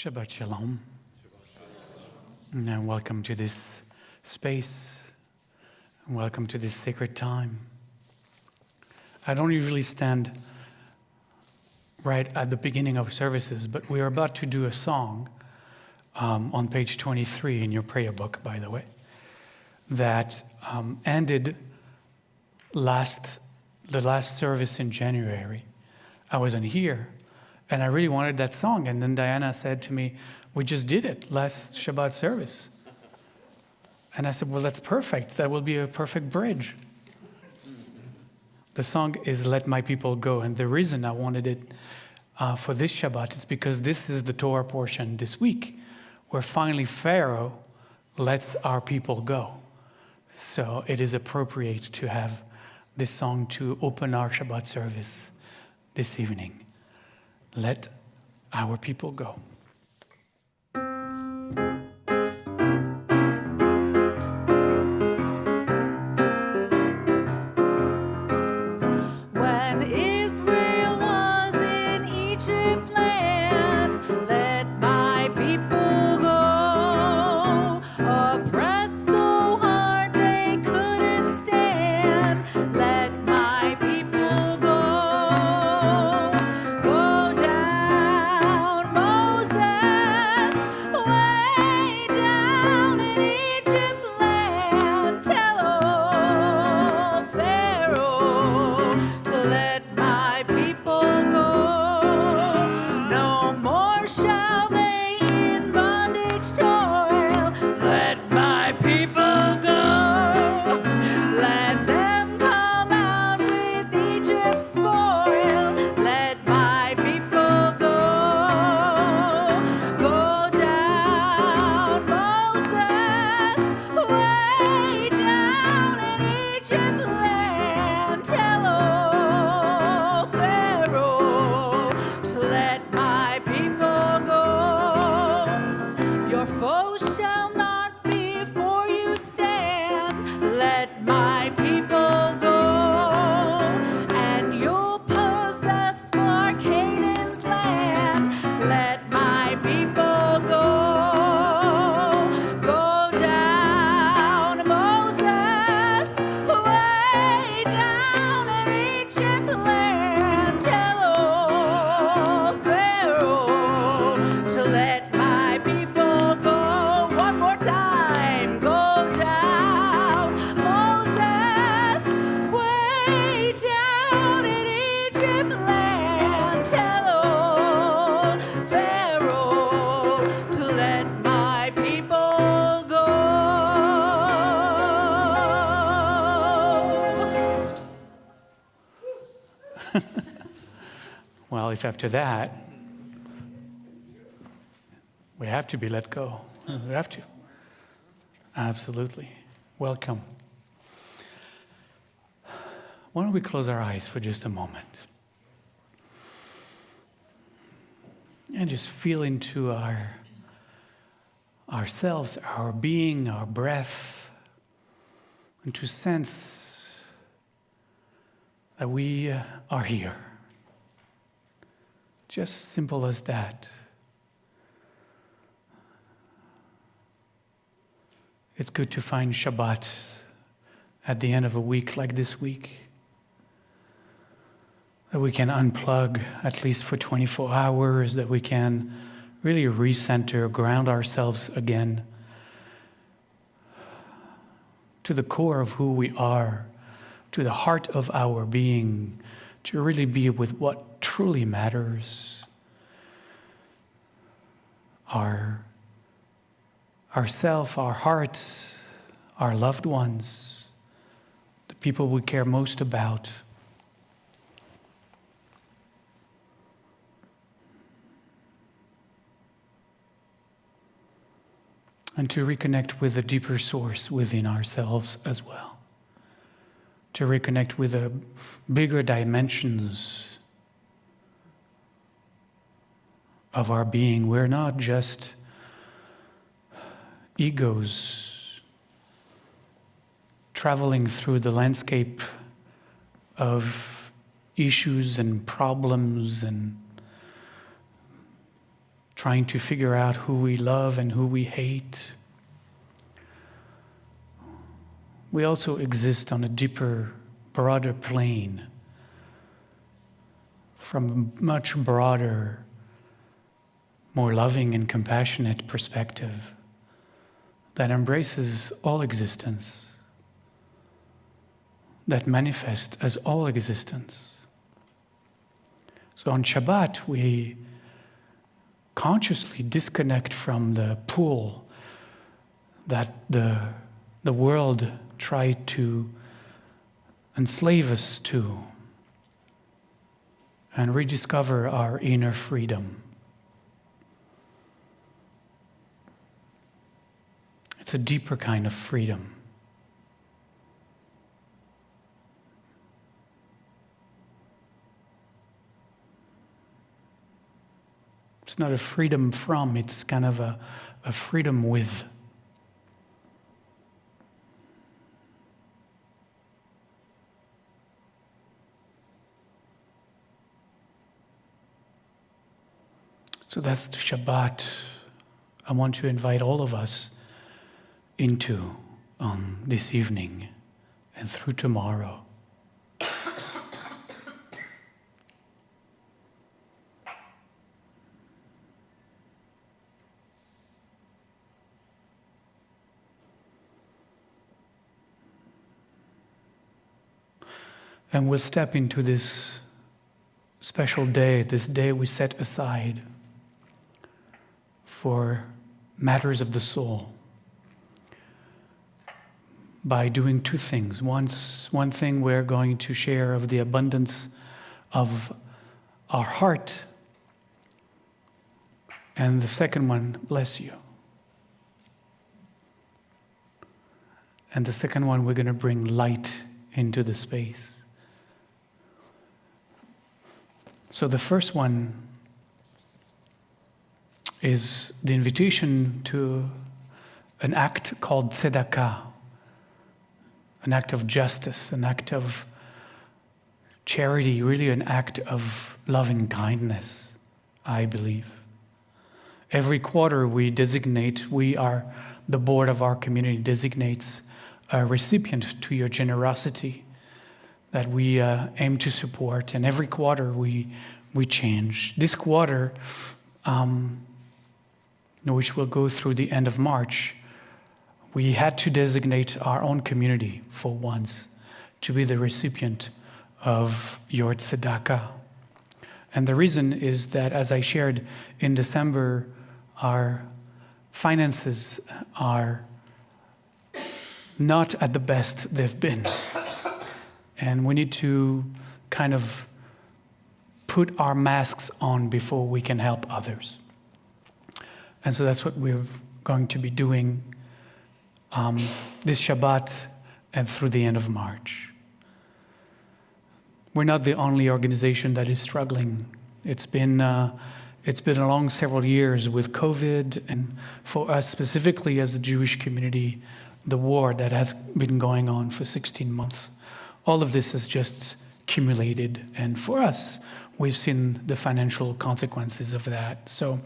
Shabbat Shalom, and welcome to this space, and welcome to this sacred time. I don't usually stand right at the beginning of services, but we are about to do a song on page 23 in your prayer book, by the way, that ended the last service in January. I wasn't here. And I really wanted that song. And then Diana said to me, we just did it last Shabbat service. And I said, well, that's perfect. That will be a perfect bridge. The song is Let My People Go. And the reason I wanted it for this Shabbat is because this is the Torah portion this week, where finally Pharaoh lets our people go. So it is appropriate to have this song to open our Shabbat service this evening. Let our people go. When Israel was in Egypt land, let my people go. Oppressed so hard they couldn't stand, let my people go. Go down, Moses, way down in Egypt land. Tell old Pharaoh to let my people go. No more shall they in bondage toil. Let my people go. Let them come out with Egypt's spoil. Let my people go. Go down, Moses, way down in Egypt land. Tell old Pharaoh to let my people go. Your foes shall not before you stand. Let my people go. And you'll possess far Canaan's land. Let my people go. Go down, Moses, way down in Egypt land. Tell old Pharaoh to let my people go. One more time. Go down, Moses, way down in Egypt land. Tell old Pharaoh to let my people go. Well, if after that, we have to be let go. We have to. Absolutely. Welcome. Why don't we close our eyes for just a moment and just feel into ourselves, our being, our breath, and to sense that we are here. Just simple as that. It's good to find Shabbat at the end of a week like this week, that we can unplug at least for 24 hours, that we can really recenter, ground ourselves again to the core of who we are, to the heart of our being, to really be with what truly matters. Ourself, our heart, our loved ones, the people we care most about. And to reconnect with a deeper source within ourselves as well. To reconnect with the bigger dimensions of our being. We're not just egos traveling through the landscape of issues and problems and trying to figure out who we love and who we hate. We also exist on a deeper, broader plane, from a much broader, more loving and compassionate perspective that embraces all existence, that manifests as all existence. So on Shabbat, we consciously disconnect from the pull that the world tried to enslave us to, and rediscover our inner freedom. It's a deeper kind of freedom. It's not a freedom from, it's kind of a freedom with. So that's the Shabbat I want to invite all of us into this evening and through tomorrow. And we'll step into this special day, this day we set aside for matters of the soul, by doing two things. One thing we're going to share of the abundance of our heart, and the second one, bless you. And the second one, we're going to bring light into the space. So the first one is the invitation to an act called tzedakah, an act of justice, an act of charity, really an act of loving kindness, I believe. Every quarter the board of our community designates a recipient to your generosity that we aim to support, and every quarter we change. This quarter, which will go through the end of March, we had to designate our own community for once to be the recipient of your tzedakah. And the reason is that, as I shared in December, our finances are not at the best they've been. And we need to kind of put our masks on before we can help others. And so that's what we're going to be doing this Shabbat and through the end of March. We're not the only organization that is struggling. It's been along several years with COVID, and for us specifically as a Jewish community, the war that has been going on for 16 months. All of this has just accumulated, and for us, we've seen the financial consequences of that. So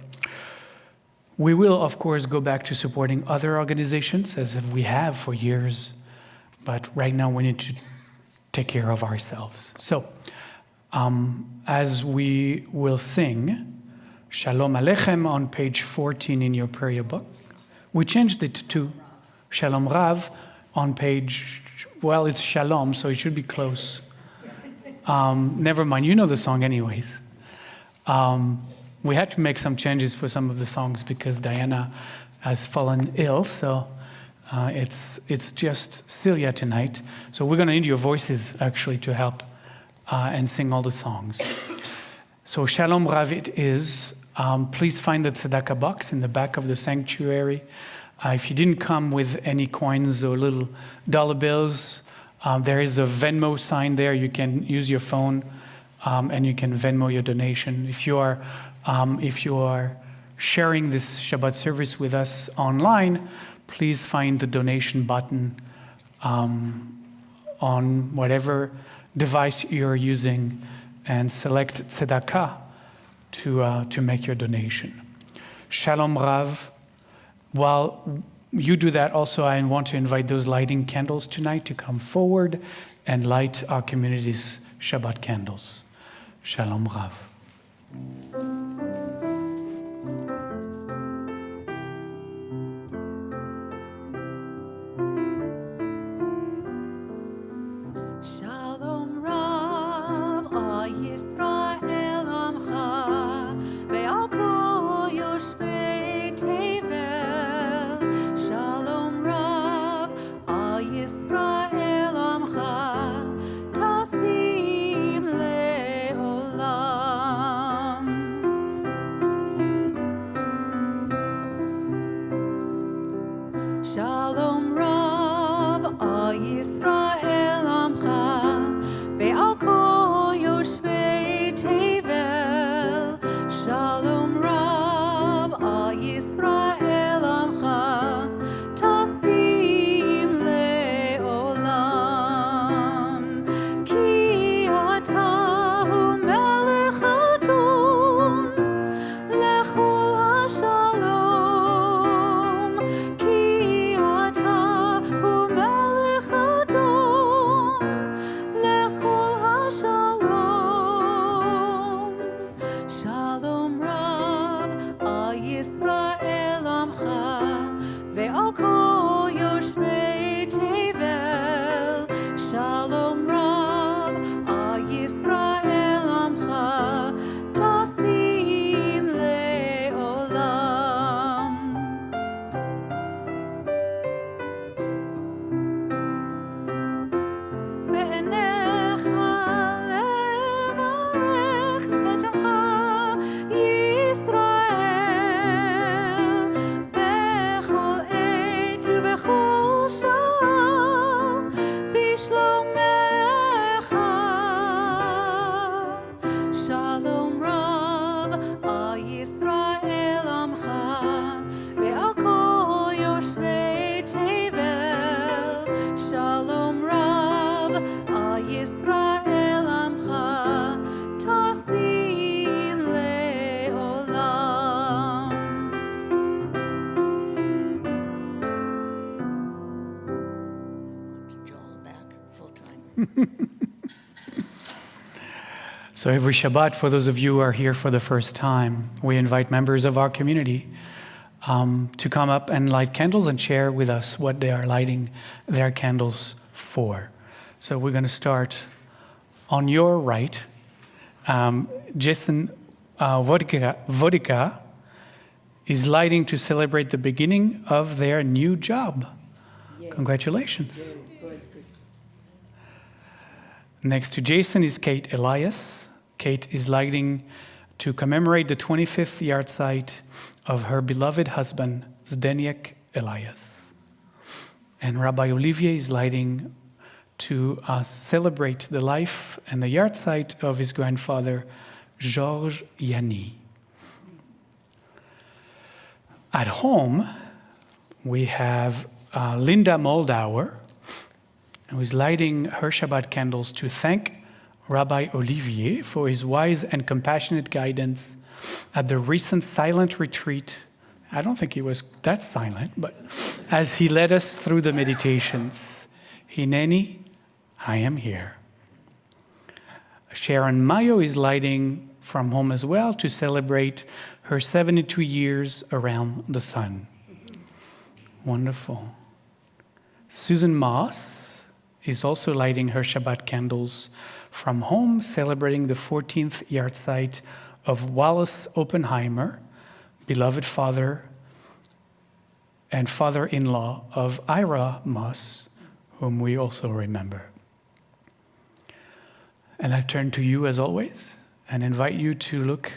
we will, of course, go back to supporting other organizations, as we have for years, but right now we need to take care of ourselves. So, as we will sing Shalom Aleichem on page 14 in your prayer book, we changed it to Shalom Rav on page, well, it's Shalom, so it should be close. Never mind, you know the song anyways. We had to make some changes for some of the songs because Diana has fallen ill, so it's just Celia tonight. So we're going to need your voices actually to help and sing all the songs. So Shalom Rav it is. Please find the tzedakah box in the back of the sanctuary. If you didn't come with any coins or little dollar bills, there is a Venmo sign there. You can use your phone and you can Venmo your donation. If you are sharing this Shabbat service with us online, please find the donation button on whatever device you're using and select tzedakah to make your donation. Shalom Rav. While you do that, also I want to invite those lighting candles tonight to come forward and light our community's Shabbat candles. Shalom Rav. Shalom Rav, O Yisrael Amcha, ve'al kol yoshvei tevel. Shalom Rav, O Yisrael Amcha, tasim le'olam. Shalom Rav, O Yisrael Amcha, ve'al kol yoshvei tevel. Shalom Rav, O Yisrael Amcha, tasim le'olam. Ki ata hu melech adon, lechol hashalom. Ki ata hu melech adon, lechol hashalom. Shalom Rav, O Yisrael Amcha, ve'al kol yoshvei tevel. Shalom Rav, O Yisrael Amcha, tasim le'olam. בעיניך לברך את עמך ישראל בכל עת ובכל שעה בשלומך. שלום רב, O ישראל עמך, ועל כל יושבי תבל. שלום רב, O ישראל עמך, tasim le'olam. Joel back full-time. So every Shabbat, for those of you who are here for the first time, we invite members of our community to come up and light candles and share with us what they are lighting their candles for. So we're going to start on your right. Jason Vodika is lighting to celebrate the beginning of their new job. Congratulations. Next to Jason is Kate Elias. Kate is lighting to commemorate the 25th yahrzeit of her beloved husband, Zdeniek Elias. And Rabbi Olivier is lighting to celebrate the life and the yahrzeit of his grandfather, Georges Yanni. At home, we have Linda Moldauer, who is lighting her Shabbat candles to thank Rabbi Olivier for his wise and compassionate guidance at the recent silent retreat. I don't think he was that silent, but as he led us through the meditations. Hineni, I am here. Sharon Mayo is lighting from home as well to celebrate her 72 years around the sun. Wonderful. Susan Moss is also lighting her Shabbat candles from home, celebrating the 14th yahrzeit of Wallace Oppenheimer, beloved father and father-in-law of Ira Moss, whom we also remember. And I turn to you as always and invite you to look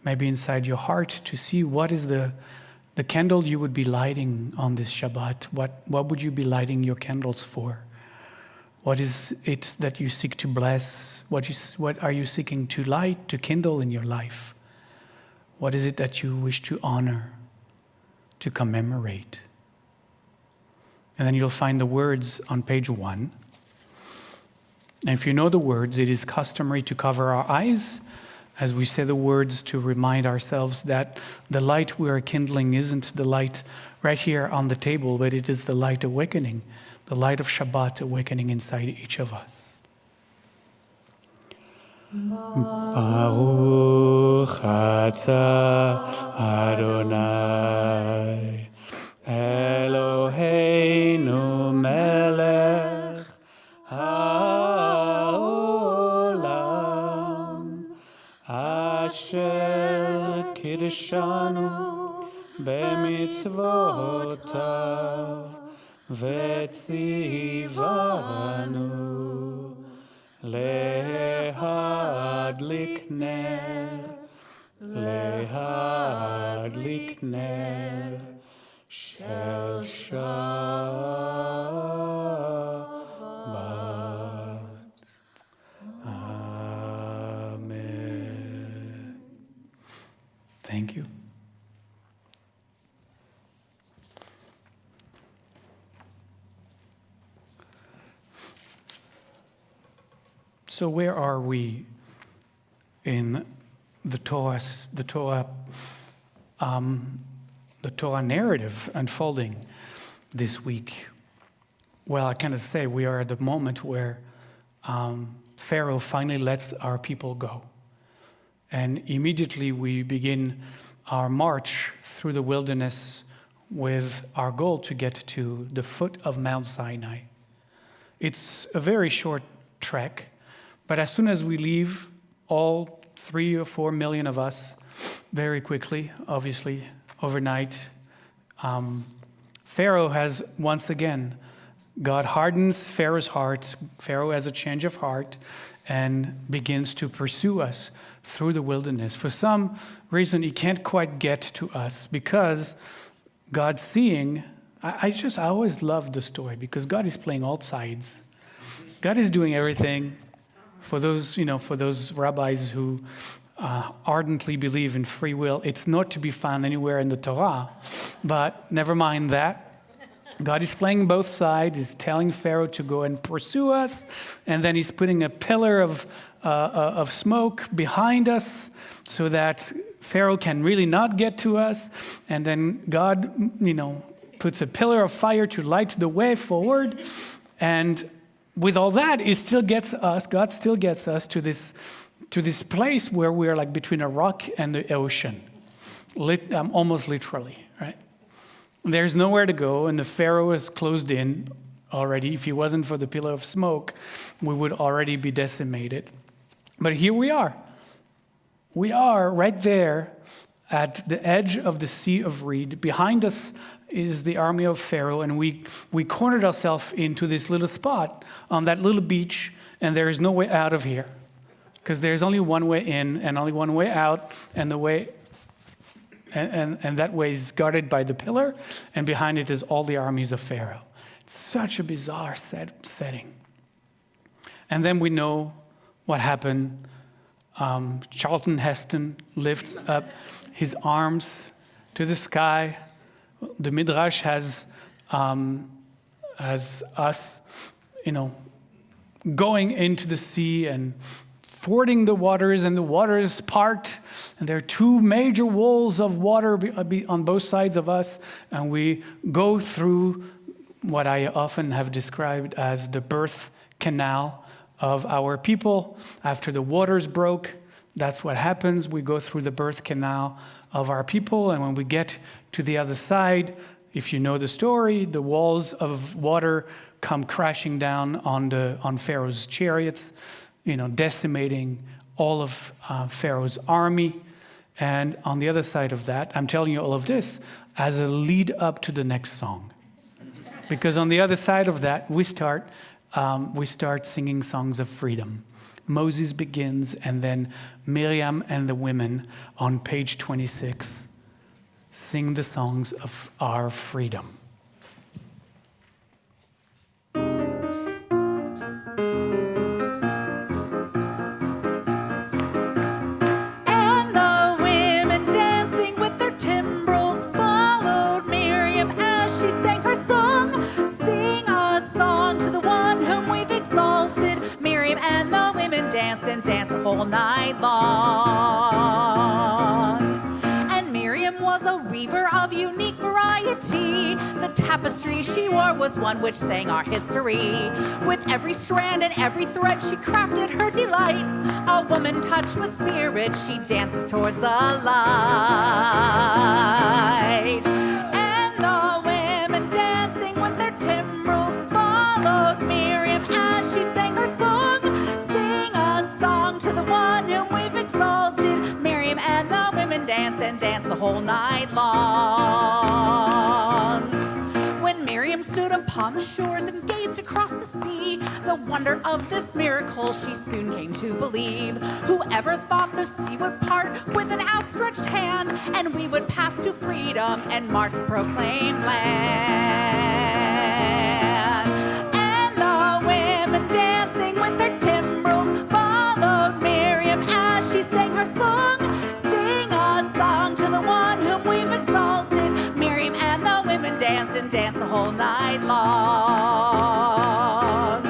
maybe inside your heart to see what is the candle you would be lighting on this Shabbat. What would you be lighting your candles for? What is it that you seek to bless? What are you seeking to light, to kindle in your life? What is it that you wish to honor, to commemorate? And then you'll find the words on page 1. And if you know the words, it is customary to cover our eyes as we say the words to remind ourselves that the light we are kindling isn't the light right here on the table, but it is the light awakening, the light of Shabbat awakening inside each of us. Baruch atah Adonai Eloheinu melech haolam asher kiddushanu b'mitzvotav v'tzivanu להדליק נר של שבת. Amen. Thank you. So where are we in the Torah narrative unfolding this week? Well, I kind of say we are at the moment where Pharaoh finally lets our people go. And immediately we begin our march through the wilderness with our goal to get to the foot of Mount Sinai. It's a very short trek. But as soon as we leave, all 3 or 4 million of us, very quickly, obviously, overnight, Pharaoh has once again, God hardens Pharaoh's heart. Pharaoh has a change of heart and begins to pursue us through the wilderness. For some reason, he can't quite get to us because God's seeing. I always love the story because God is playing all sides. God is doing everything. For those rabbis who ardently believe in free will, it's not to be found anywhere in the Torah. But never mind that. God is playing both sides. He's telling Pharaoh to go and pursue us, and then he's putting a pillar of smoke behind us so that Pharaoh can really not get to us. And then God, puts a pillar of fire to light the way forward, and with all that, God still gets us to this place where we are like between a rock and the ocean, almost literally, right? There's nowhere to go, and the Pharaoh is closed in already. If he wasn't for the pillar of smoke, we would already be decimated. But here we are. We are right there at the edge of the Sea of Reed. Behind us is the army of Pharaoh, and we cornered ourselves into this little spot on that little beach, and there is no way out of here because there's only one way in and only one way out, and that way is guarded by the pillar, and behind it is all the armies of Pharaoh. It's such a bizarre setting. And then we know what happened. Charlton Heston lifts up his arms to the sky. The Midrash has us, going into the sea and fording the waters, and the waters part, and there are 2 major walls of water on both sides of us, and we go through what I often have described as the birth canal of our people. After the waters broke, that's what happens. We go through the birth canal of our people, and when we get to the other side, if you know the story, the walls of water come crashing down on Pharaoh's chariots, decimating all of Pharaoh's army. And on the other side of that, I'm telling you all of this as a lead up to the next song, because on the other side of that, we start singing songs of freedom. Moses begins, and then Miriam and the women on page 26 sing the songs of our freedom. And the women dancing with their timbrels followed Miriam as she sang her song. Sing a song to the one whom we've exalted. Miriam and the women danced and danced the whole night long. tapestry she wore was one which sang our history. With every strand and every thread she crafted her delight. A woman touched with spirit, she dances towards the light. And the women dancing with their timbrels followed Miriam as she sang her song. Sing a song to the one whom we've exalted. Miriam and the women danced and danced the whole night long. When Miriam stood upon the shores and gazed across the sea, the wonder of this miracle she soon came to believe. Whoever thought the sea would part with an outstretched hand, and we would pass to freedom and march the proclaimed land. And the women dancing with their timbrels followed Miriam as she sang her song. Sing a song to the one whom we've exalted. Miriam and the women danced and danced the whole night long.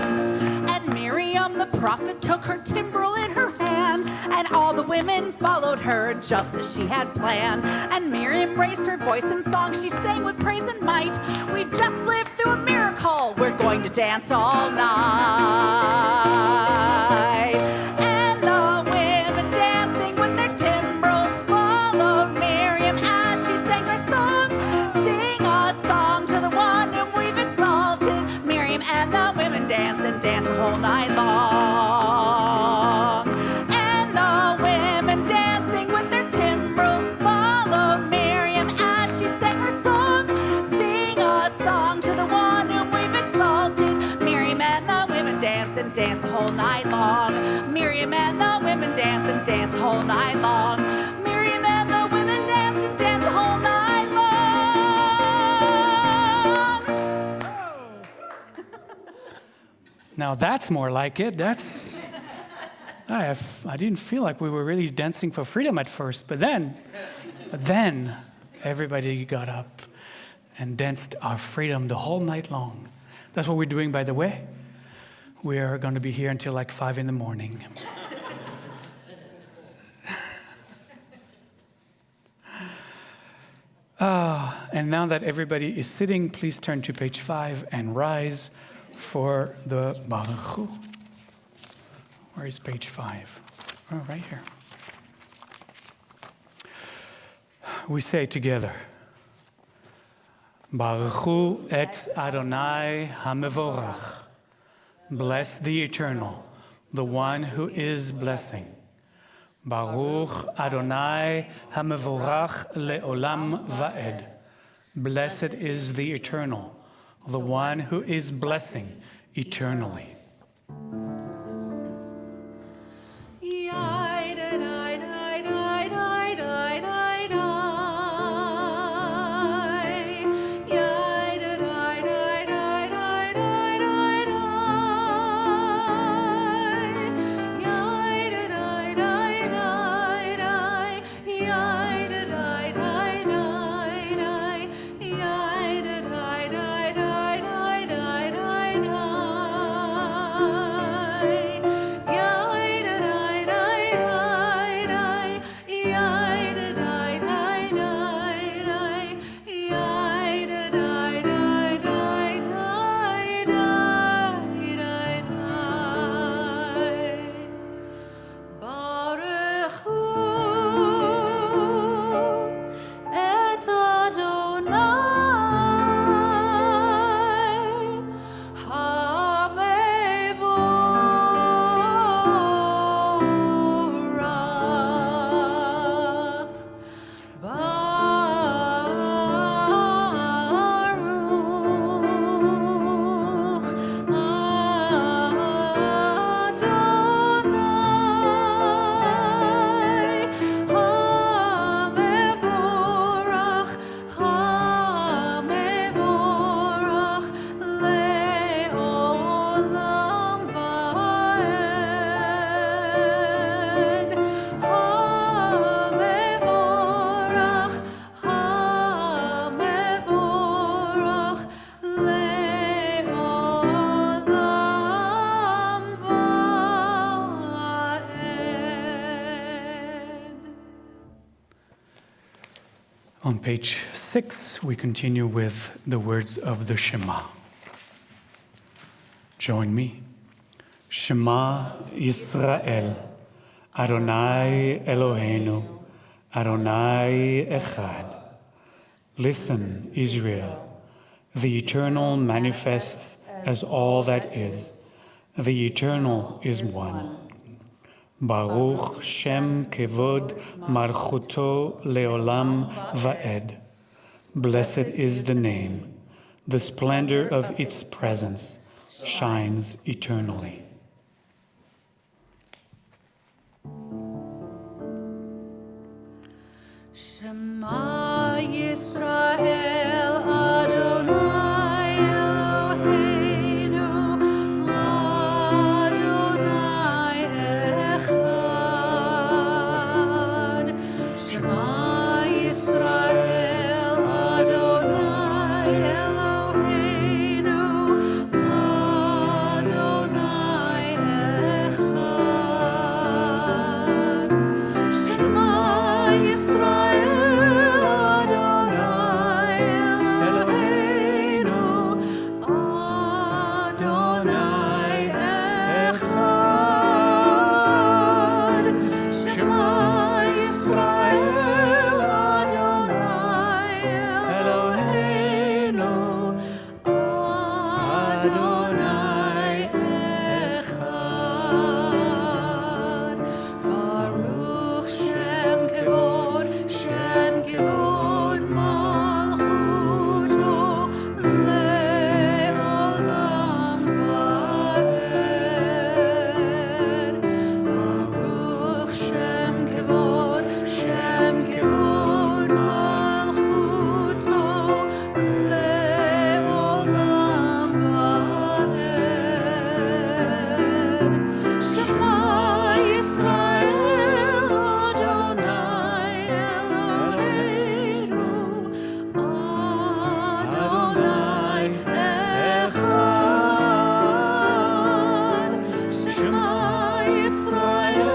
And Miriam the prophet took her timbrel in her hand, and all the women followed her just as she had planned. And Miriam raised her voice in song, she sang with praise and might. We've just lived through a miracle, we're going to dance all night. And the women dancing with their timbrels followed Miriam as she sang her song. Sing a song to the one whom we've exalted. Miriam and the women danced and danced the whole night long. And the women dancing with their timbrels followed Miriam as she sang her song. Sing a song to the one whom we've exalted. Miriam and the women danced and danced the whole night long. Miriam and the women danced and danced the whole night long. Miriam and the women danced and danced the whole night long. Now that's more like it. I didn't feel like we were really dancing for freedom at first, but then everybody got up and danced our freedom the whole night long. That's what we're doing, by the way. We are going to be here until like 5 in the morning. And now that everybody is sitting, please turn to page 5 and rise for the Baruch Hu. Where is page 5? Oh, right here. We say together, Baruch Hu et Adonai HaMevorach. Bless the Eternal, the one who is blessing. Baruch Adonai HaMevorach le'olam va'ed. Blessed is the Eternal, the one who is blessing eternally. On page 6, we continue with the words of the Shema. Join me. Shema Yisrael, Adonai Eloheinu, Adonai Echad. Listen, Israel. The Eternal manifests as all that is. The Eternal is one. Baruch Shem Kevod Malchuto Leolam Va'ed. Blessed is the name. The splendor of its presence shines eternally. Shema Yisrael Adonai Eloheinu Adonai Echad. Shema Yisrael Adonai Eloheinu Adonai Echad. Shema Yisrael Adonai Eloheinu Adonai Echad. Shema Yisrael Adonai Eloheinu Adonai Echad. Baruch Shem Kevod Malchuto Le'olam Va'ed. Baruch Shem Kevod Malchuto Le'olam Va'ed. Shema Yisrael Adonai Eloheinu Adonai Echad. Shema Yisrael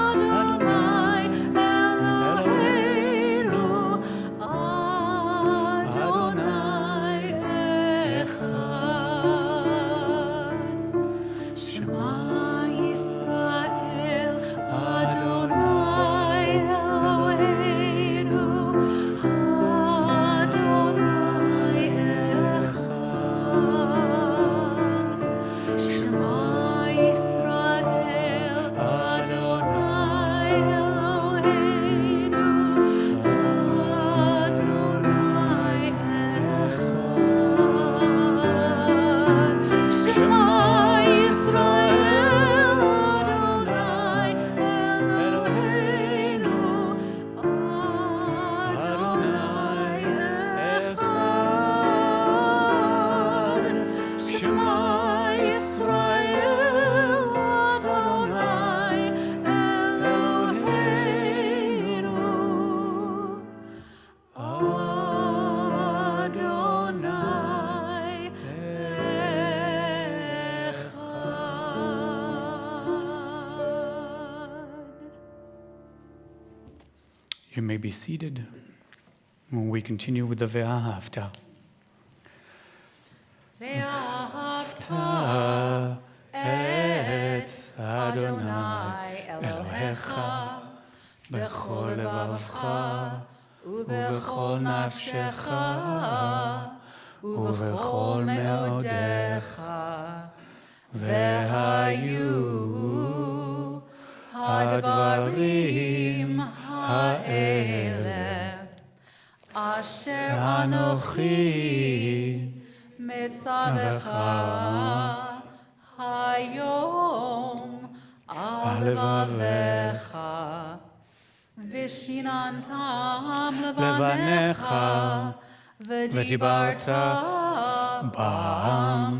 Adonai Eloheinu Adonai Echad. Shema Yisrael Adonai Eloheinu Adonai Echad. Shema Yisrael Adonai Eloheinu Adonai Echad. Shema Yisrael Adonai Eloheinu Adonai Echad. Shema Yisrael Adonai Eloheinu Adonai Echad. You may be seated when we continue with the Ve'ahavta. Ve'ahavta et Adonai Elohecha bechol levavcha ubechol nafshecha ubechol meodecha vehayu hadvarim ha'ele asher anochi mitzavecha hayom al levavecha vishinantam levanecha v'dibarta bam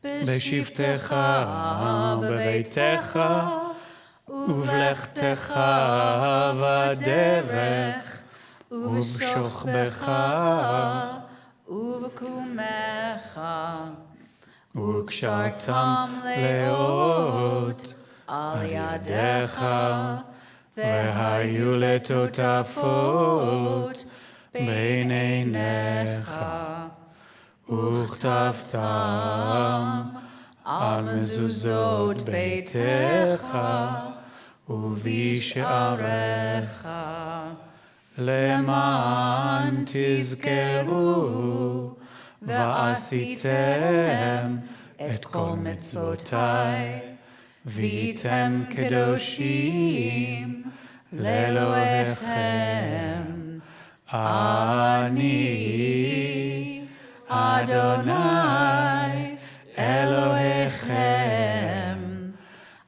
b'shivtecha b'veitecha uvlechtecha v'derech uv'shochbecha uv'kumecha וקשרתם לאות על ידיך והיו לטוטפות בין עיניך וכתבתם על מזוזות ביתך ובשעריך למען תזכרו ועשיתם את כל מצוותיי והייתם קדושים לאלוהיכם. אני אדוני אלוהיכם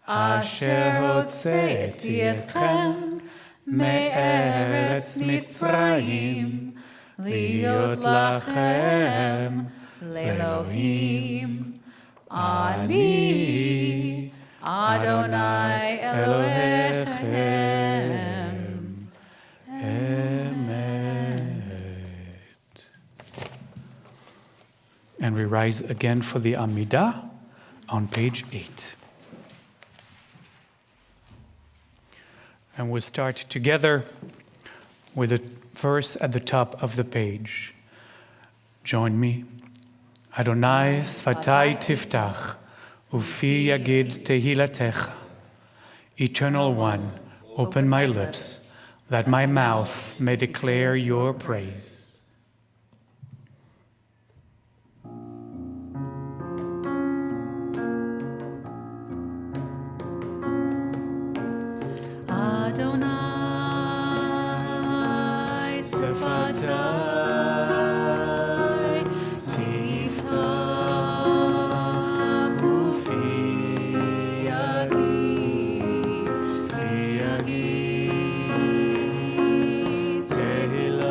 אשר הוצאתי אתכם מארץ מצרים להיות לכם לאלוהים. אני אדוני אלוהיכם. And we rise again for the Amidah on page 8. And we'll start together with a verse at the top of the page. Join me. Adonai sfatai tiftach, ufi yagid tehilatecha. Eternal One, open my lips, that my mouth may declare your praise. Adonai Sefatai Tiftach Ufi Yagid Tehillah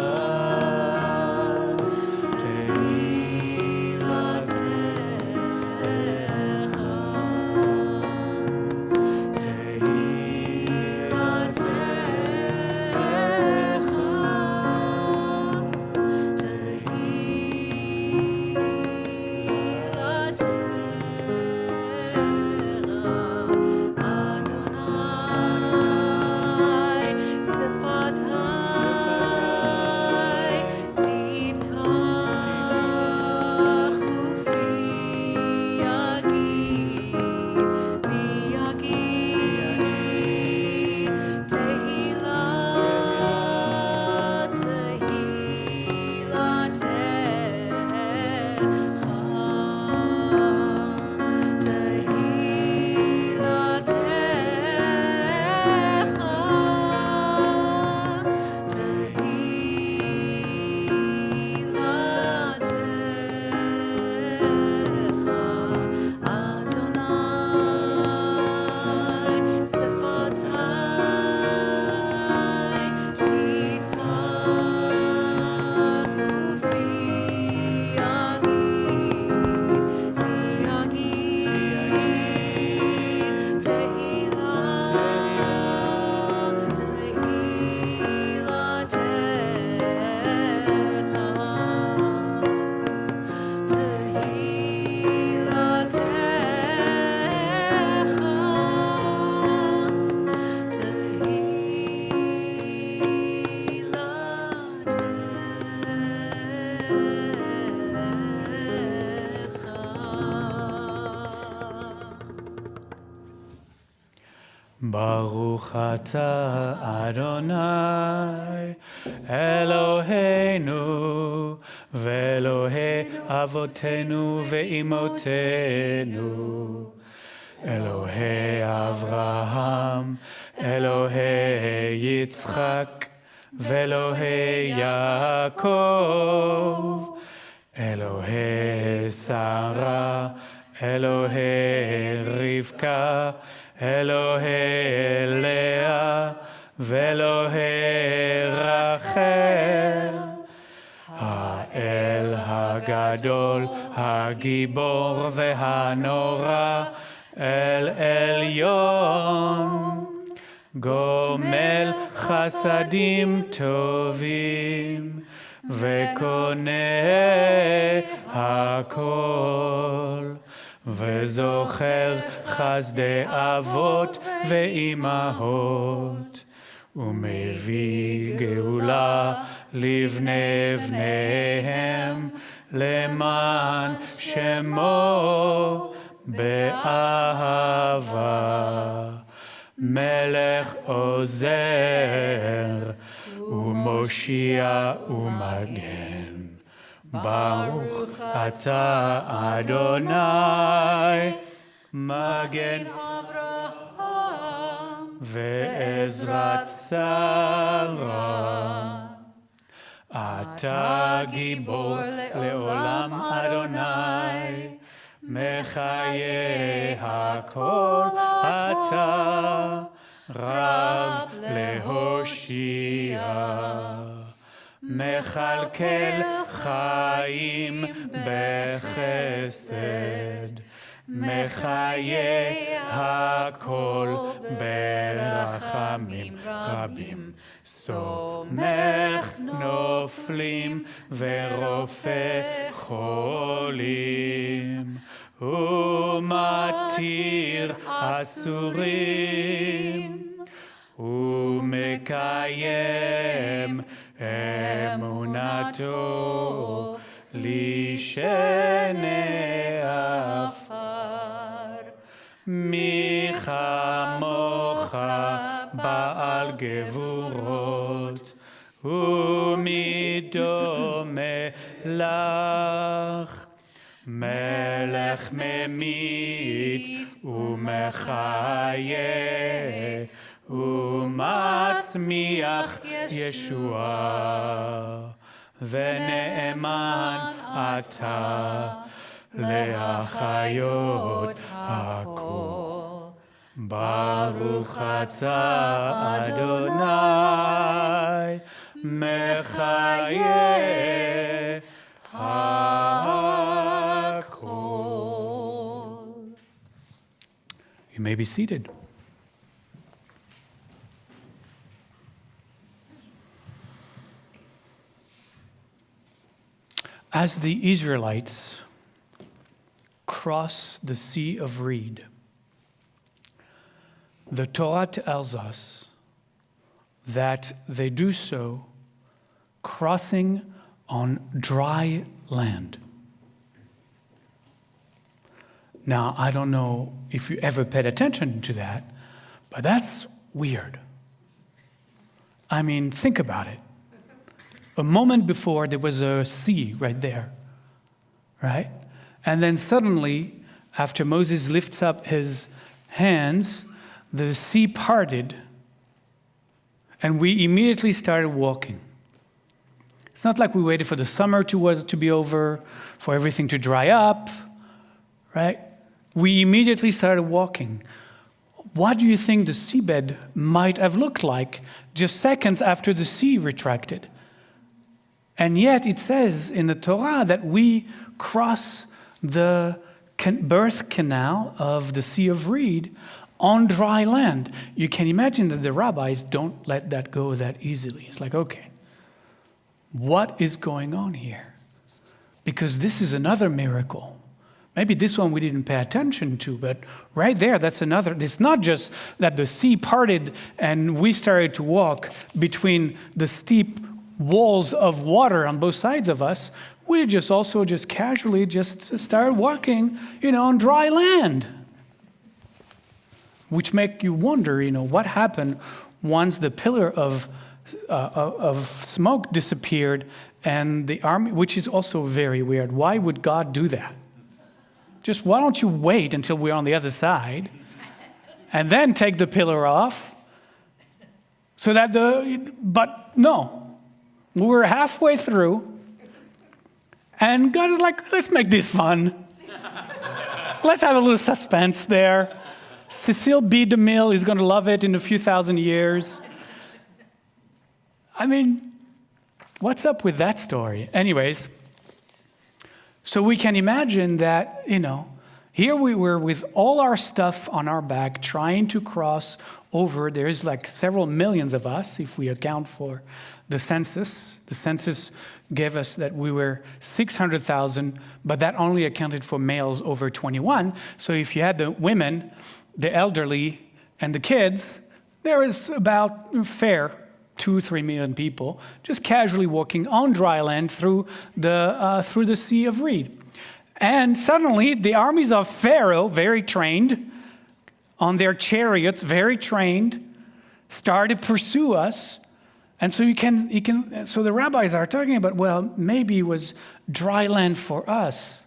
Baruch atah Adonai Eloheinu ve'Elohei avotenu ve'imotenu Elohei Avraham Elohei Yitzchak ve'Elohei Yaakov Elohei Sarah Elohei Rivka Elohei Leah ve'Elohei Rachel Ha'el Hagadol Hagibor ve'Hanora El Elyon Gomel Chasadim Tovim ve'Koneh Hakol וזוכר חסדי אבות ואימהות ומביא גאולה לבני בניהם, למען שמו באהבה. מלך עוזר ומושיע ומגן. ברוך אתה אדוני, מגן אברהם ועזרת שרה. אתה גיבור לעולם אדוני, מחיי הכל אתה, רב להושיע. מכלכל חיים בחסד, מחיי הכל ברחמים רבים. סומך נופלים ורופא חולים, ומתיר אסורים, ומקיים אמונתו לשני עפר. מי כמוך בעל גבורות, ומי דומה לך. מלך ממית ומחיה, ומצמיח ישועה. ונאמן אתה להחיות הכל. ברוך אתה אדוני, מחיה הכל. You may be seated. As the Israelites cross the Sea of Reed, the Torah tells us that they do so crossing on dry land. Now, I don't know if you ever paid attention to that, but that's weird. I mean, think about it. A moment before, there was a sea right there, right? And then suddenly, after Moses lifts up his hands, the sea parted, and we immediately started walking. It's not like we waited for the summer to be over, for everything to dry up, right? We immediately started walking. What do you think the seabed might have looked like just seconds after the sea retracted? And yet it says in the Torah that we cross the birth canal of the Sea of Reed on dry land. You can imagine that the rabbis don't let that go that easily. It's like, okay, what is going on here? Because this is another miracle. Maybe this one we didn't pay attention to, but right there, that's another. It's not just that the sea parted and we started to walk between the steep walls of water on both sides of us. We just casually started walking, on dry land. Which make you wonder, what happened once the pillar of smoke disappeared and the army, which is also very weird. Why would God do that? Just why don't you wait until we're on the other side and then take the pillar off but no. We were halfway through, and God is like, let's make this fun. Let's have a little suspense there. Cecile B. DeMille is going to love it in a few thousand years. I mean, what's up with that story? Anyways, so we can imagine that, here we were with all our stuff on our back trying to cross over. There's like several millions of us if we account for the census. The census gave us that we were 600,000, but that only accounted for males over 21. So if you had the women, the elderly, and the kids, there is about fair 2-3 million people, just casually walking on dry land through the Sea of Reed. And suddenly, the armies of Pharaoh, very trained, on their chariots, very trained, started to pursue us. And so so the rabbis are talking about, well, maybe it was dry land for us.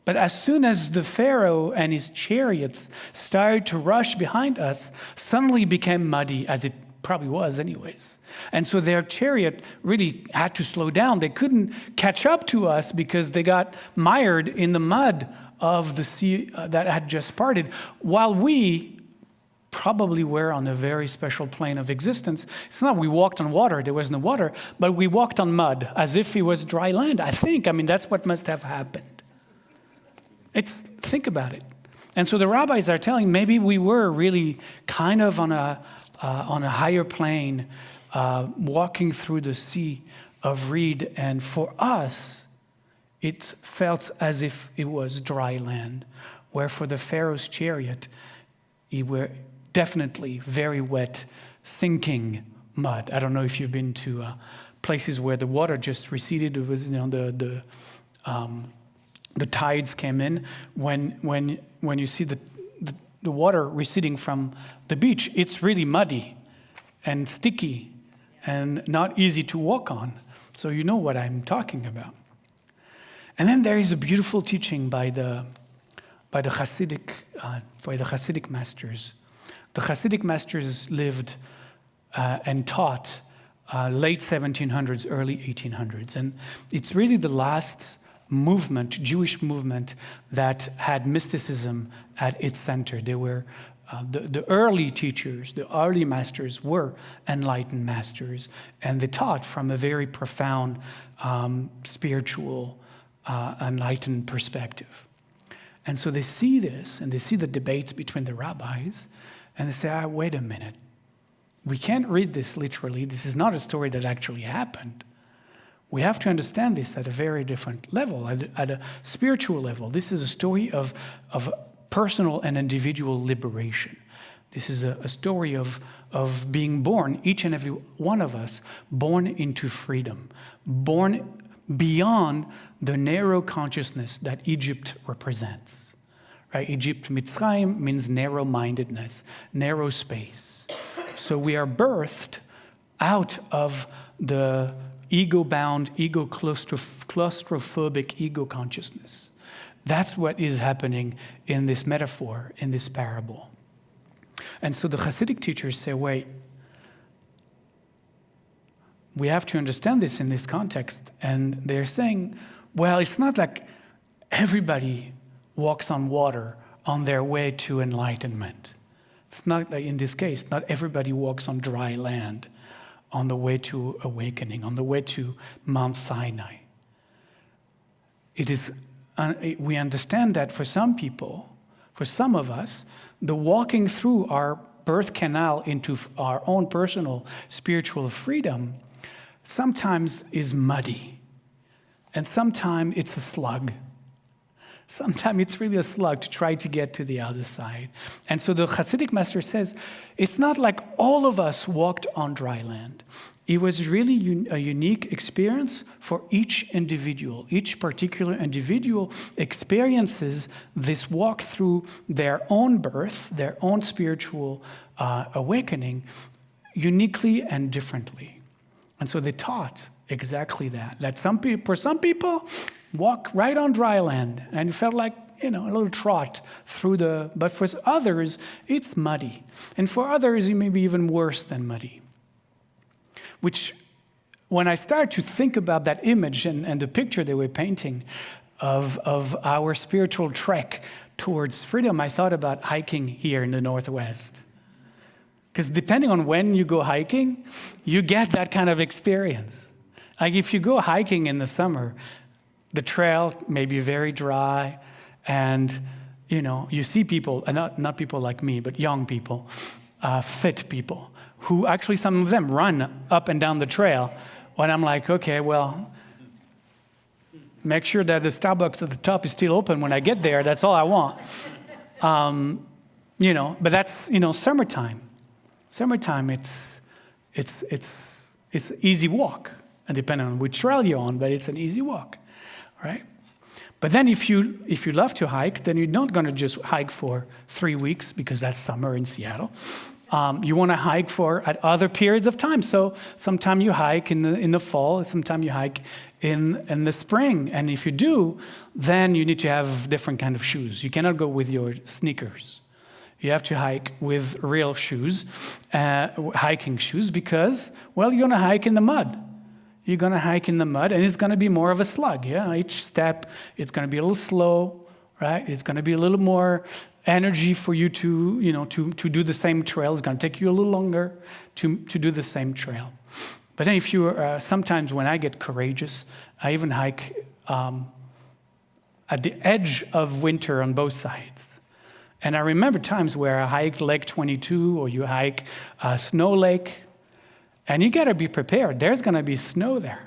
But as soon as the Pharaoh and his chariots started to rush behind us, suddenly became muddy, as it probably was anyways. And so their chariot really had to slow down. They couldn't catch up to us because they got mired in the mud of the sea that had just parted, while we probably were on a very special plane of existence. It's not we walked on water, there was no water, but we walked on mud as if it was dry land, I think. I mean, that's what must have happened. Think about it. And so the rabbis are telling maybe we were really kind of on a higher plane, walking through the Sea of Reed, and for us, it felt as if it was dry land, where for the Pharaoh's chariot, it were definitely very wet, sinking mud. I don't know if you've been to places where the water just receded. It was, the tides came in. When you see the water receding from the beach, it's really muddy and sticky and not easy to walk on. So you know what I'm talking about. And then there is a beautiful teaching by the Hasidic masters. The Hasidic masters lived and taught late 1700s, early 1800s. And it's really the last Jewish movement that had mysticism at its center. They were the early teachers, the early masters were enlightened masters, and they taught from a very profound spiritual, enlightened perspective. And so they see this, and they see the debates between the rabbis, and they say, wait a minute. We can't read this literally. This is not a story that actually happened. We have to understand this at a very different level, at a spiritual level. This is a story of personal and individual liberation. This is a story of being born, each and every one of us, born into freedom, born beyond the narrow consciousness that Egypt represents. Right? Egypt, Mitzrayim, means narrow-mindedness, narrow space. So we are birthed out of the ego-bound, claustrophobic ego consciousness. That's what is happening in this metaphor, in this parable. And so the Hasidic teachers say, wait, we have to understand this in this context. And they're saying, well, it's not like everybody walks on water on their way to enlightenment. It's not like in this case, not everybody walks on dry land on the way to awakening, on the way to Mount Sinai. It is, we understand that for some people, for some of us, the walking through our birth canal into our own personal spiritual freedom sometimes is muddy, and sometimes it's a slug. Sometimes it's really a slug to try to get to the other side. And so the Hasidic master says, it's not like all of us walked on dry land. It was really a unique experience for each individual. Each particular individual experiences this walk through their own birth, their own spiritual awakening, uniquely and differently. And so they taught exactly that for some people, walk right on dry land, and it felt like, a little trot but for others, it's muddy. And for others, it may be even worse than muddy. Which, when I start to think about that image and the picture they were painting of our spiritual trek towards freedom, I thought about hiking here in the Northwest. Because depending on when you go hiking, you get that kind of experience. Like if you go hiking in the summer, the trail may be very dry, and you see people, not people like me, but young people, fit people, who actually some of them run up and down the trail. When I'm like, okay, well, make sure that the Starbucks at the top is still open when I get there. That's all I want. But that's summertime. Summertime, it's It's an easy walk, and depending on which trail you're on, but it's an easy walk, right? But then if you love to hike, then you're not going to just hike for 3 weeks because that's summer in Seattle. You want to hike at other periods of time. So sometime you hike in the fall, sometime you hike in the spring. And if you do, then you need to have different kind of shoes. You cannot go with your sneakers. You have to hike with real shoes, hiking shoes, because, well, you're going to hike in the mud. You're going to hike in the mud, and it's going to be more of a slug. Yeah, each step, it's going to be a little slow, right? It's going to be a little more energy for you to do the same trail. It's going to take you a little longer to do the same trail. But then if you sometimes when I get courageous, I even hike at the edge of winter on both sides. And I remember times where I hiked Lake 22, or you hike Snow Lake. And you got to be prepared. There's going to be snow there.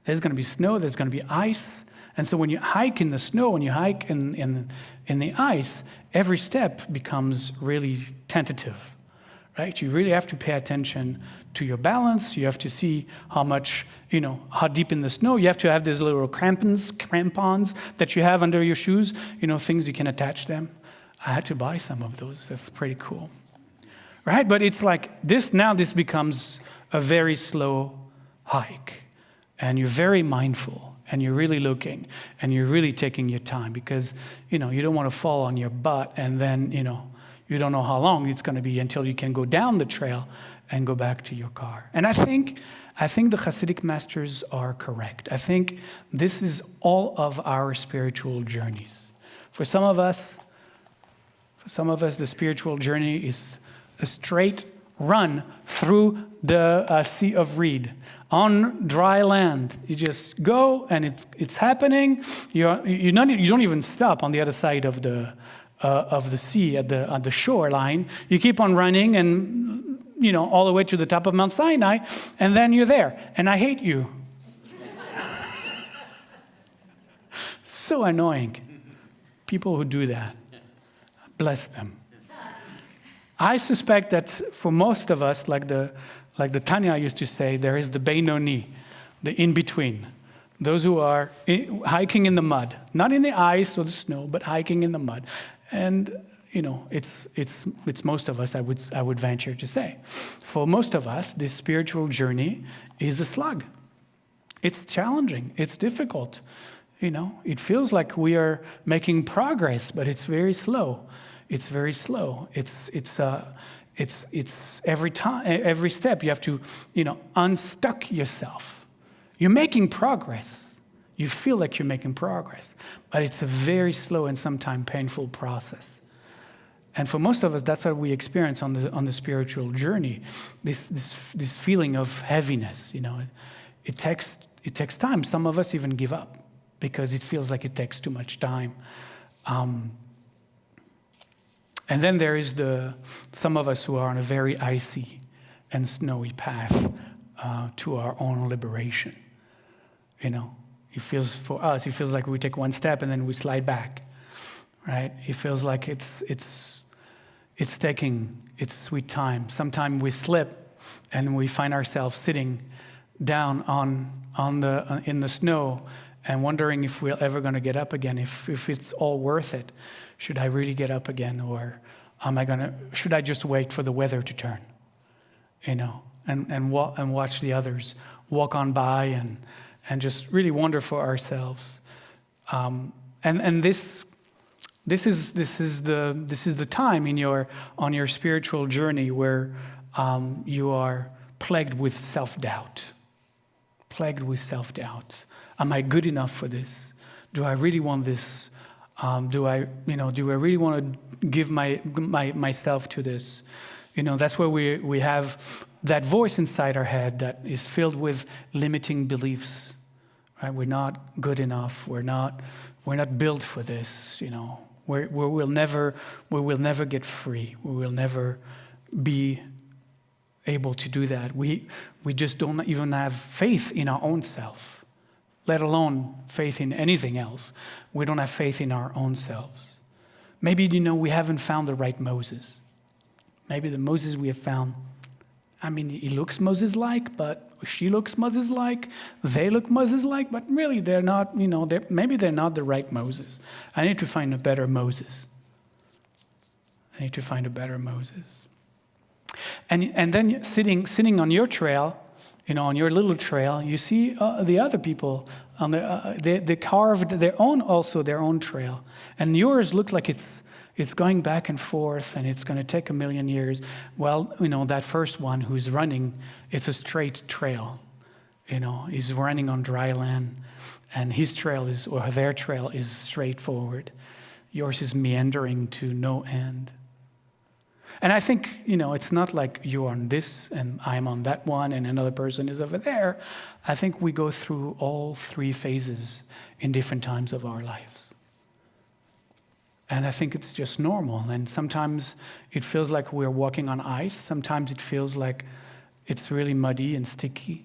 There's going to be snow. There's going to be ice. And so when you hike in the snow, when you hike in the ice, every step becomes really tentative, right? You really have to pay attention to your balance. You have to see how deep in the snow. You have to have these little crampons that you have under your shoes, things you can attach them. I had to buy some of those. That's pretty cool, right? But it's like this becomes a very slow hike, and you're very mindful, and you're really looking, and you're really taking your time, because you don't want to fall on your butt, and then you don't know how long it's going to be until you can go down the trail and go back to your car. And I think the Hasidic masters are correct. I think this is all of our spiritual journeys. For some of us, the spiritual journey is a straight run through the sea of reed on dry land. You just go, and it's happening. You don't even stop on the other side of the sea at the shoreline. You keep on running, and all the way to the top of Mount Sinai, and then you're there. And I hate you. So annoying. People who do that. Bless them. I suspect that for most of us, like the Tanya used to say, there is the Beinoni, the in-between. Those who are hiking in the mud, not in the ice or the snow, but hiking in the mud. And it's most of us, I would venture to say. For most of us, this spiritual journey is a slug. It's challenging. It's difficult. It feels like we are making progress, but it's very slow. It's very slow. It's every step you have to, unstuck yourself. You're making progress. You feel like you're making progress, but it's a very slow and sometimes painful process. And for most of us, that's what we experience on the spiritual journey. This feeling of heaviness. It takes time. Some of us even give up because it feels like it takes too much time. And then there is some of us who are on a very icy and snowy path to our own liberation. It feels like we take one step and then we slide back, right? It feels like it's taking its sweet time. Sometimes we slip and we find ourselves sitting down in the snow and wondering if we're ever going to get up again, if it's all worth it. Should I really get up again, or should I just wait for the weather to turn? And watch the others walk on by and just really wonder for ourselves. And this is the time on your spiritual journey where you are plagued with self-doubt. Plagued with self-doubt. Am I good enough for this? Do I really want this? Do I really want to give myself to this? That's where we have that voice inside our head that is filled with limiting beliefs. Right? We're not good enough. We're not built for this. We will never get free. We will never be able to do that. We just don't even have faith in our own self, let alone faith in anything else. We don't have faith in our own selves. Maybe, we haven't found the right Moses. Maybe the Moses we have found, he looks Moses-like, but she looks Moses-like, they look Moses-like, but really they're not, maybe they're not the right Moses. I need to find a better Moses. And then sitting on your trail, on your little trail, you see the other people on they carved their own trail, and yours looks like it's going back and forth, and it's going to take 1,000,000 years. Well, that first one who's running, it's a straight trail. He's running on dry land, and his trail their trail is straightforward. Yours is meandering to no end. And I think, it's not like you're on this and I'm on that one and another person is over there. I think we go through all three phases in different times of our lives. And I think it's just normal. And sometimes it feels like we're walking on ice. Sometimes it feels like it's really muddy and sticky.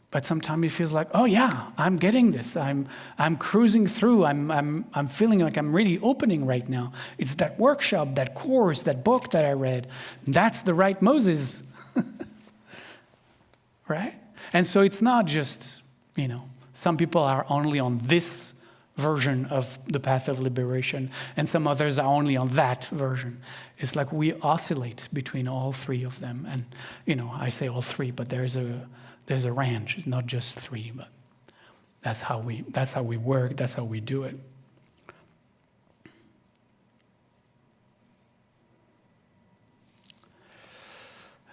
But sometimes it feels like, oh yeah, I'm getting this. I'm cruising through. I'm feeling like I'm really opening right now. It's that workshop, that course, that book that I read. That's the right Moses. Right? And so it's not just, some people are only on this version of the path of liberation, and some others are only on that version. It's like we oscillate between all three of them. And, I say all three, but there's a range. It's not just three, but that's how we work, that's how we do it.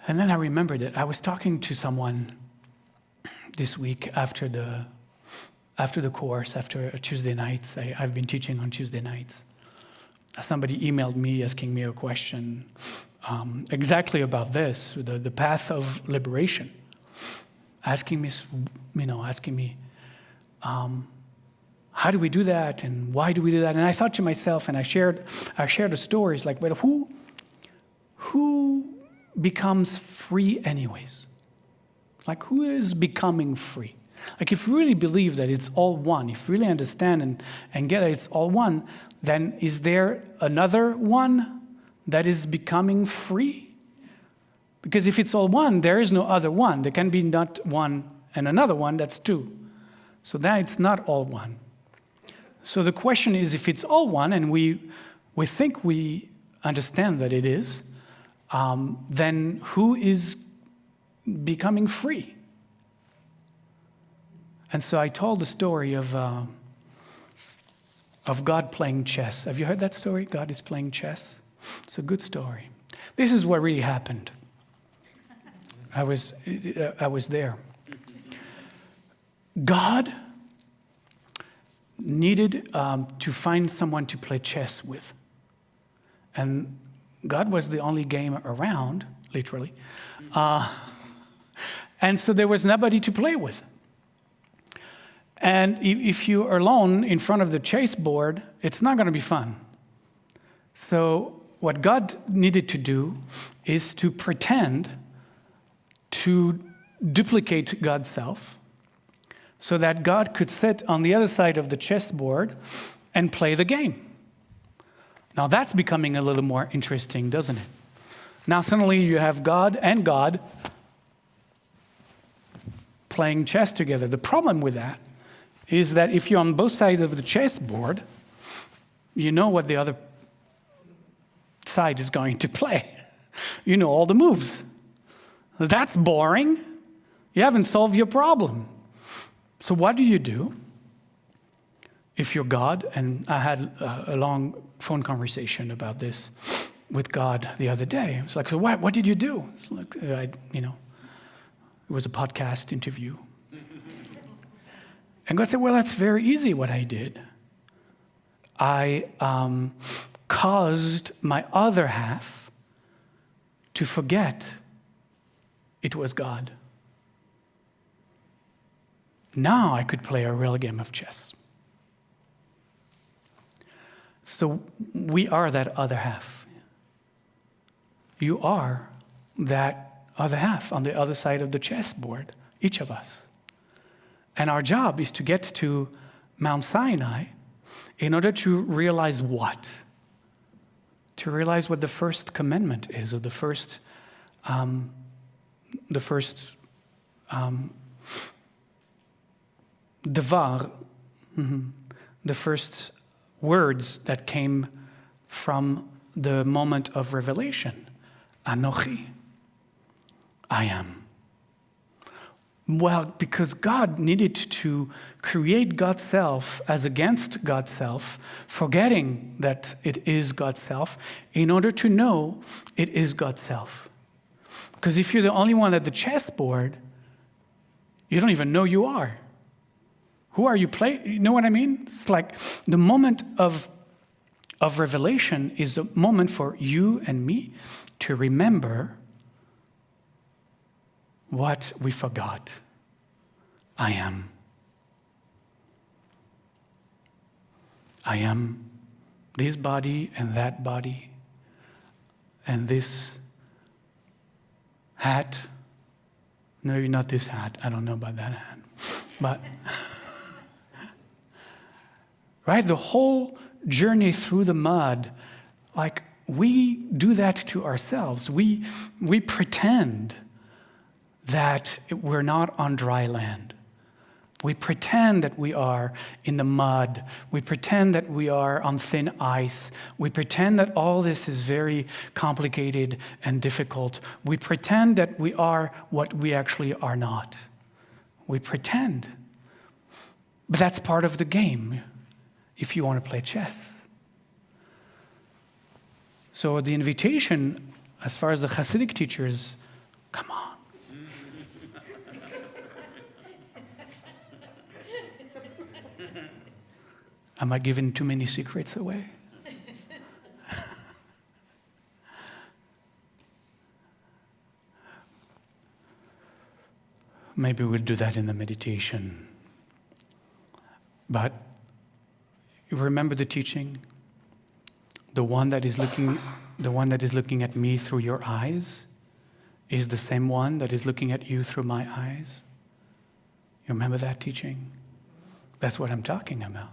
And then I remembered it. I was talking to someone this week after the course, after Tuesday nights. I've been teaching on Tuesday nights. Somebody emailed me asking me a question exactly about this, the path of liberation. Asking me, how do we do that, and why do we do that? And I thought to myself, and I shared the stories, like, but who becomes free anyways? Like, who is becoming free? Like, if we really believe that it's all one, if we really understand and get that it's all one, then is there another one that is becoming free? Because if it's all one, there is no other one. There can be not one and another one, that's two. So that it's not all one. So the question is, if it's all one, and we think we understand that it is, then who is becoming free? And so I told the story of God playing chess. Have you heard that story? God is playing chess. It's a good story. This is what really happened. I was there. God needed to find someone to play chess with. And God was the only game around, literally. And so there was nobody to play with. And if you are alone in front of the chessboard, it's not going to be fun. So what God needed to do is to pretend to duplicate God's self so that God could sit on the other side of the chessboard and play the game. Now that's becoming a little more interesting, doesn't it? Now suddenly you have God and God playing chess together. The problem with that is that if you're on both sides of the chessboard, you know what the other side is going to play. You know all the moves. That's boring. You haven't solved your problem. So what do you do if you're God? And I had a long phone conversation about this with God the other day. It's like, so what did you do? It's like, it was a podcast interview. And God said, well, that's very easy what I did. I caused my other half to forget it was God. Now I could play a real game of chess. So we are that other half. You are that other half on the other side of the chessboard, each of us. And our job is to get to Mount Sinai in order to realize what? To realize what the first commandment is, or the first Devar, the first words that came from the moment of revelation. Anochi, I am. Well, because God needed to create God's self as against God's self, forgetting that it is God's self, in order to know it is God's self. Because if you're the only one at the chessboard, you don't even know you are. Who are you playing? You know what I mean? It's like the moment of revelation is the moment for you and me to remember what we forgot. I am. I am this body and that body and this hat. No, you're not this hat. I don't know about that hat. But, right, the whole journey through the mud, like we do that to ourselves. We pretend that we're not on dry land. We pretend that we are in the mud. We pretend that we are on thin ice. We pretend that all this is very complicated and difficult. We pretend that we are what we actually are not. We pretend. But that's part of the game if you want to play chess. So the invitation, as far as the Hasidic teachers, come on. Am I giving too many secrets away? Maybe we'll do that in the meditation. But you remember the teaching? The one that is looking at me through your eyes is the same one that is looking at you through my eyes. You remember that teaching? That's what I'm talking about.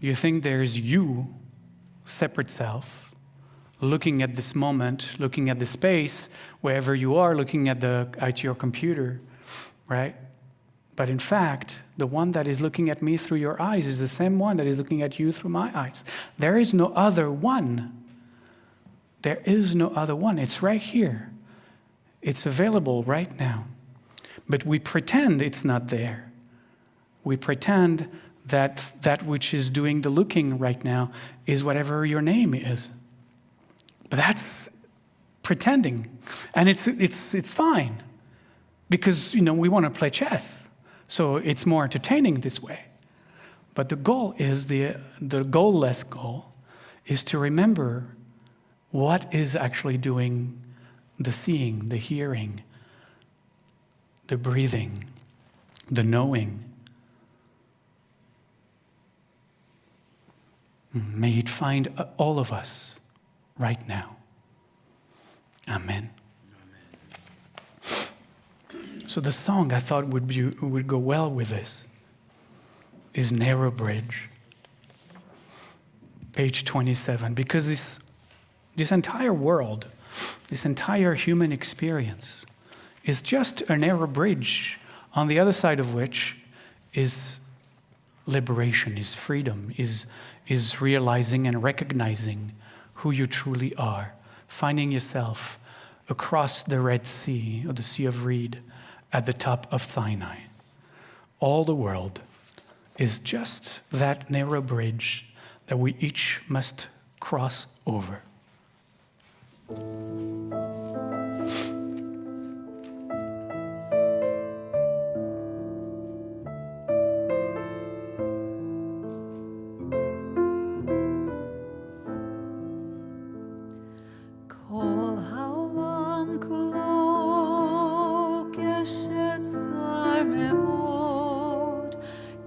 You think there's you, separate self, looking at this moment, looking at the space, wherever you are, looking at your computer, right? But in fact, the one that is looking at me through your eyes is the same one that is looking at you through my eyes. There is no other one. There is no other one. It's right here. It's available right now. But we pretend it's not there. We pretend that which is doing the looking right now is whatever your name is. But that's pretending. And it's fine. Because, we want to play chess. So it's more entertaining this way. But the goal is, the goal-less goal, is to remember what is actually doing the seeing, the hearing, the breathing, the knowing. May it find all of us right now. Amen. So the song I thought would go well with this is Narrow Bridge, page 27, because this entire world, this entire human experience is just a narrow bridge, on the other side of which is liberation, is freedom, is realizing and recognizing who you truly are, finding yourself across the Red Sea, or the Sea of Reed, at the top of Sinai. All the world is just that narrow bridge that we each must cross over. כל העולם כולו גשת צר מאוד,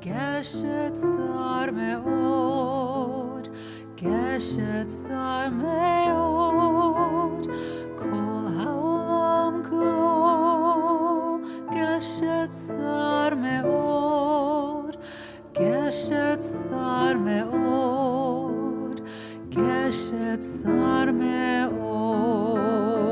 גשת צר מאוד, גשת צר מאוד. כל העולם כולו גשת צר מאוד, גשת צר מאוד, גשת צר מאוד.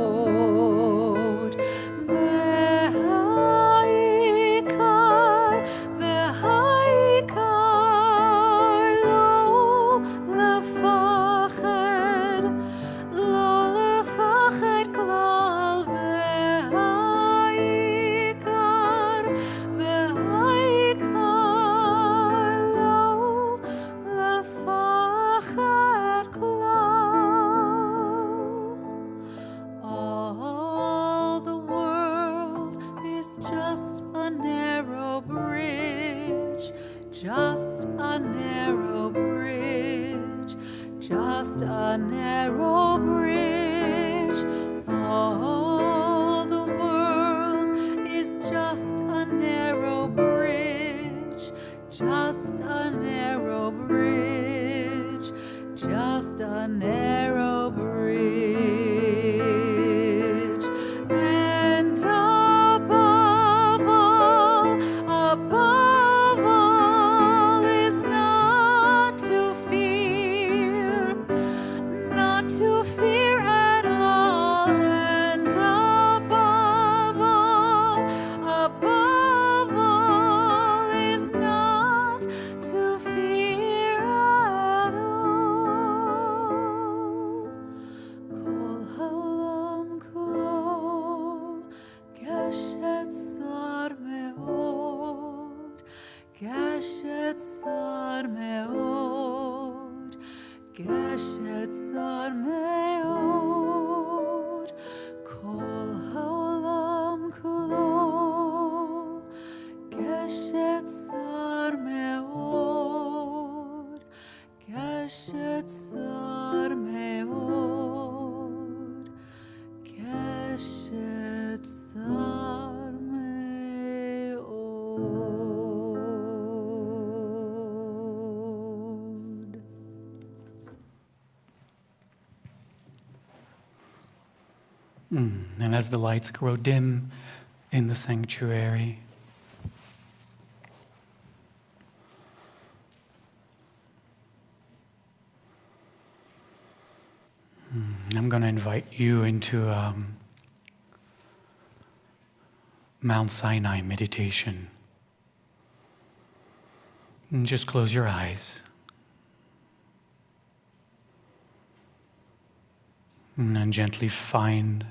a narrow bridge, just a narrow bridge. All the world is just a narrow bridge, just a narrow bridge, just a narrow bridge. And above all is not to fear, not to fear at all. And above all is not to fear at all. Kol haolam kulo geshet sar meod, geshet sar meod, geshet sar meod. Kol haolam kulo geshet sar meod, geshet sar meod, geshet sar meod. And as the lights grow dim in the sanctuary, I'm going to invite you into Mount Sinai meditation. And just close your eyes. And then gently find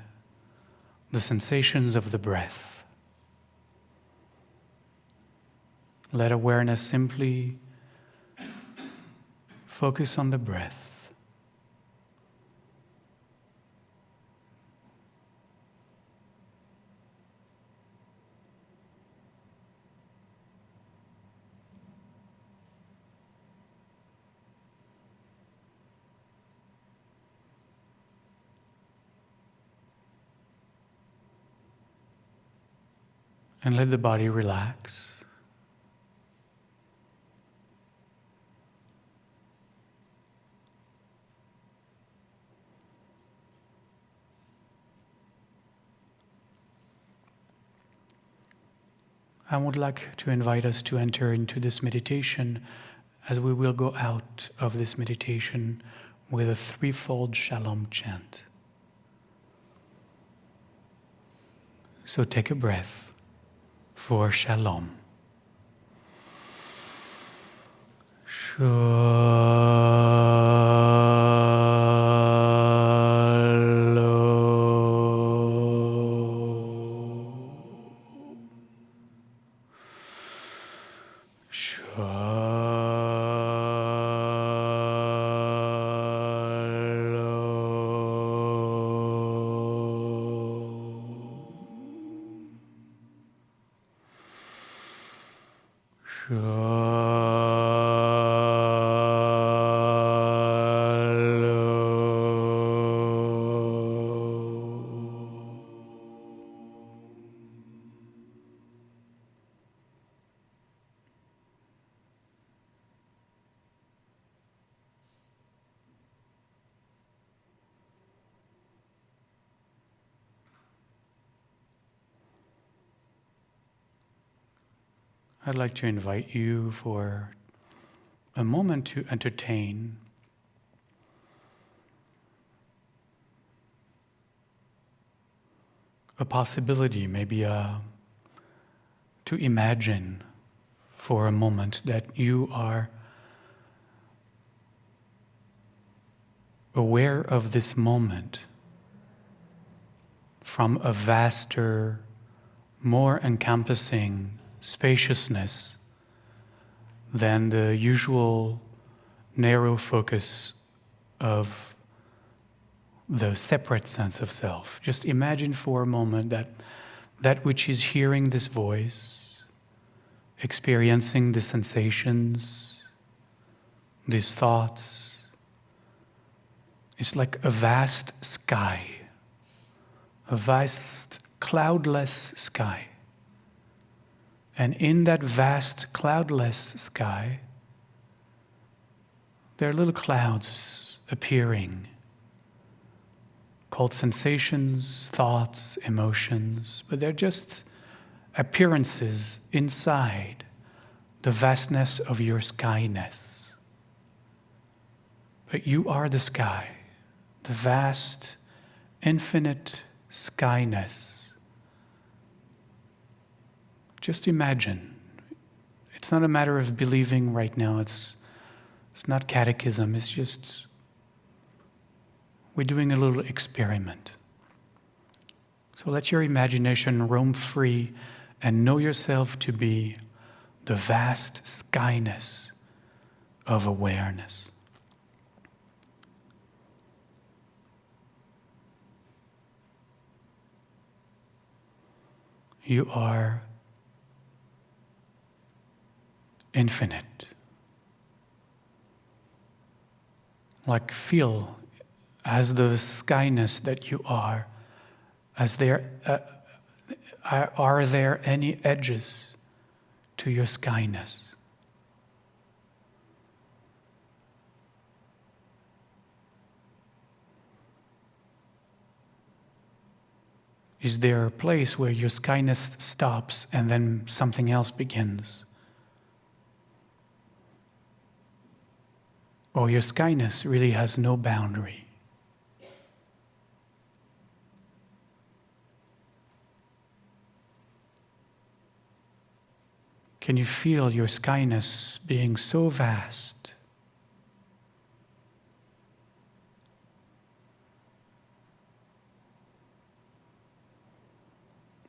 the sensations of the breath. Let awareness simply focus on the breath. And let the body relax. I would like to invite us to enter into this meditation as we will go out of this meditation with a threefold shalom chant. So take a breath for shalom. I'd like to invite you for a moment to entertain a possibility, maybe to imagine for a moment that you are aware of this moment from a vaster, more encompassing spaciousness than the usual narrow focus of the separate sense of self. Just imagine for a moment that that which is hearing this voice, experiencing the sensations, these thoughts. It's like a vast sky, a vast cloudless sky. And in that vast cloudless sky, there are little clouds appearing, called sensations, thoughts, emotions, but they're just appearances inside the vastness of your skyness. But you are the sky, the vast, infinite skyness. Just imagine. It's not a matter of believing right now. It's not catechism. It's just we're doing a little experiment. So let your imagination roam free and know yourself to be the vast skyness of awareness. You are infinite. Like feel as the skyness that you are, are there any edges to your skyness? Is there a place where your skyness stops and then something else begins? Or your skyness really has no boundary? Can you feel your skyness being so vast?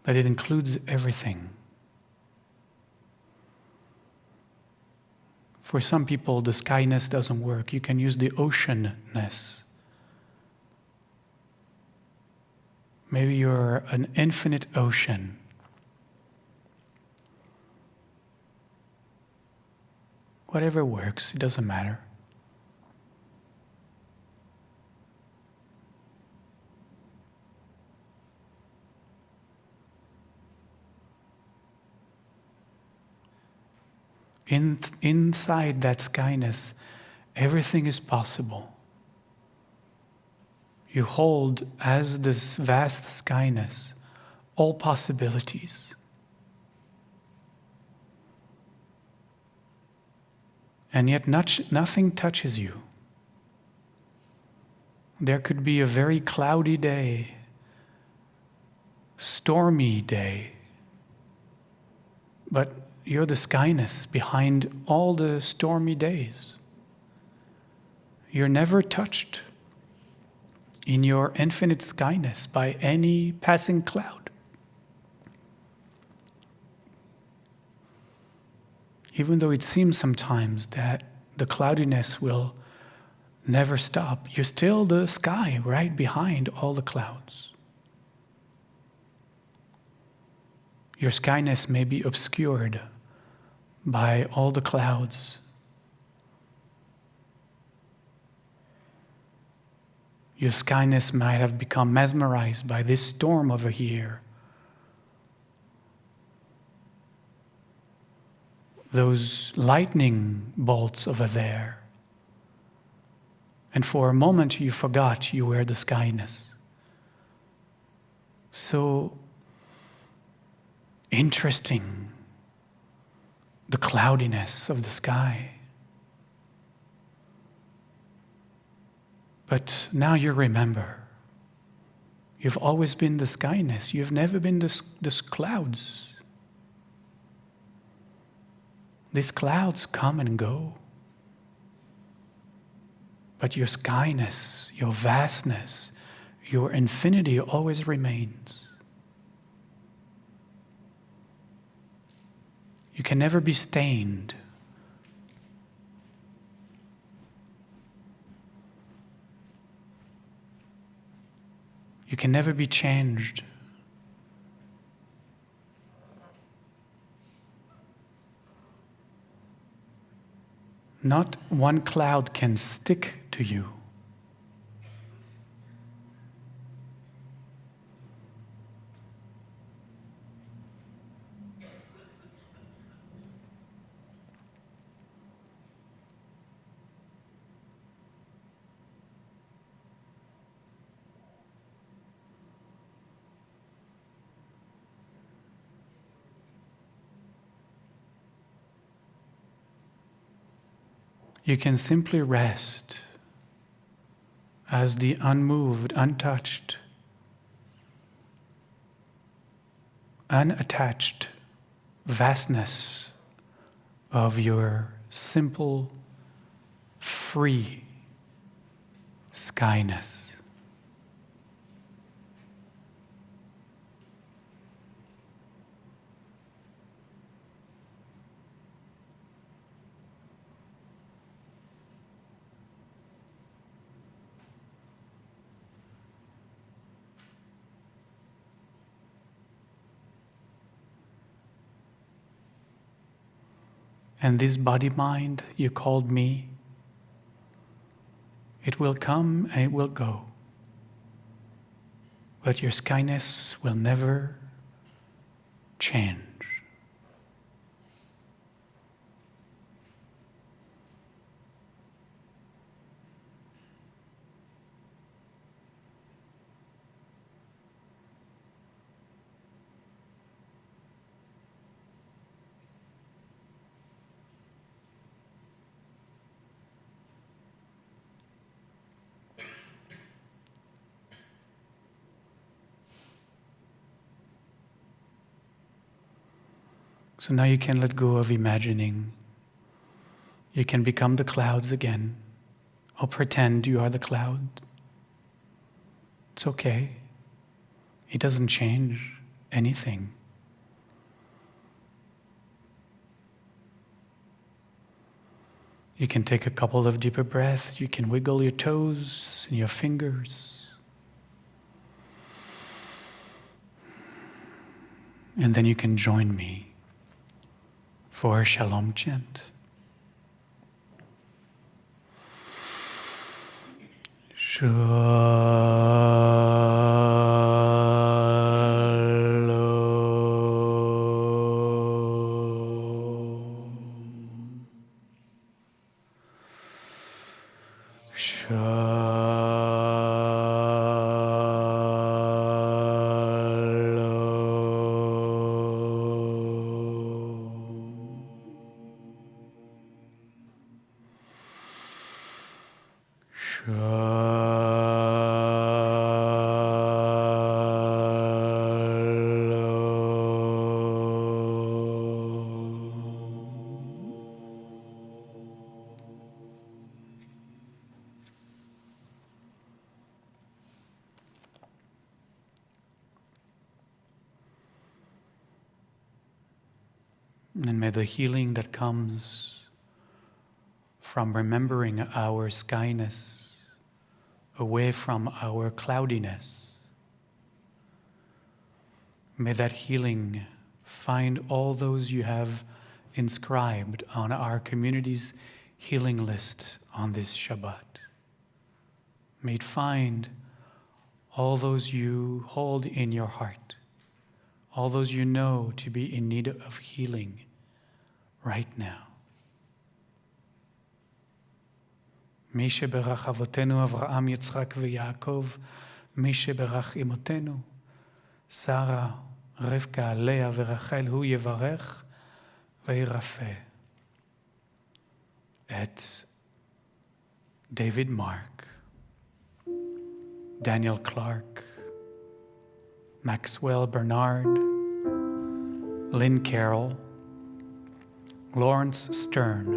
That it includes everything. For some people, the skyness doesn't work. You can use the oceanness. Maybe you're an infinite ocean. Whatever works, it doesn't matter. Inside that skyness, everything is possible. You hold, as this vast skyness, all possibilities. And yet nothing touches you. There could be a very cloudy day, stormy day, but you're the skyness behind all the stormy days. You're never touched in your infinite skyness by any passing cloud. Even though it seems sometimes that the cloudiness will never stop, you're still the sky right behind all the clouds. Your skyness may be obscured by all the clouds. Your skyness might have become mesmerized by this storm over here. Those lightning bolts over there. And for a moment you forgot you were the skyness. So interesting, the cloudiness of the sky. But now you remember, you've always been the skyness. You've never been the clouds. These clouds come and go. But your skyness, your vastness, your infinity always remains. You can never be stained. You can never be changed. Not one cloud can stick to you. You can simply rest as the unmoved, untouched, unattached vastness of your simple, free skyness. And this body-mind you called me, it will come and it will go. But your skyness will never change. So now you can let go of imagining. You can become the clouds again, or pretend you are the cloud. It's okay. It doesn't change anything. You can take a couple of deeper breaths. You can wiggle your toes and your fingers. And then you can join me for a Shalom chant. And may the healing that comes from remembering our skyness away from our cloudiness, may that healing find all those you have inscribed on our community's healing list on this Shabbat. May it find all those you hold in your heart, all those you know to be in need of healing right now. מי שברך אבותינו אברהם, יצחק ויעקב, מי שברך אמותינו, שרה, רבקה, לאה ורחל, הוא יברך וירפא. את David Mark, Daniel Clark, Maxwell Bernard, Lynn Carroll, Lawrence Stern,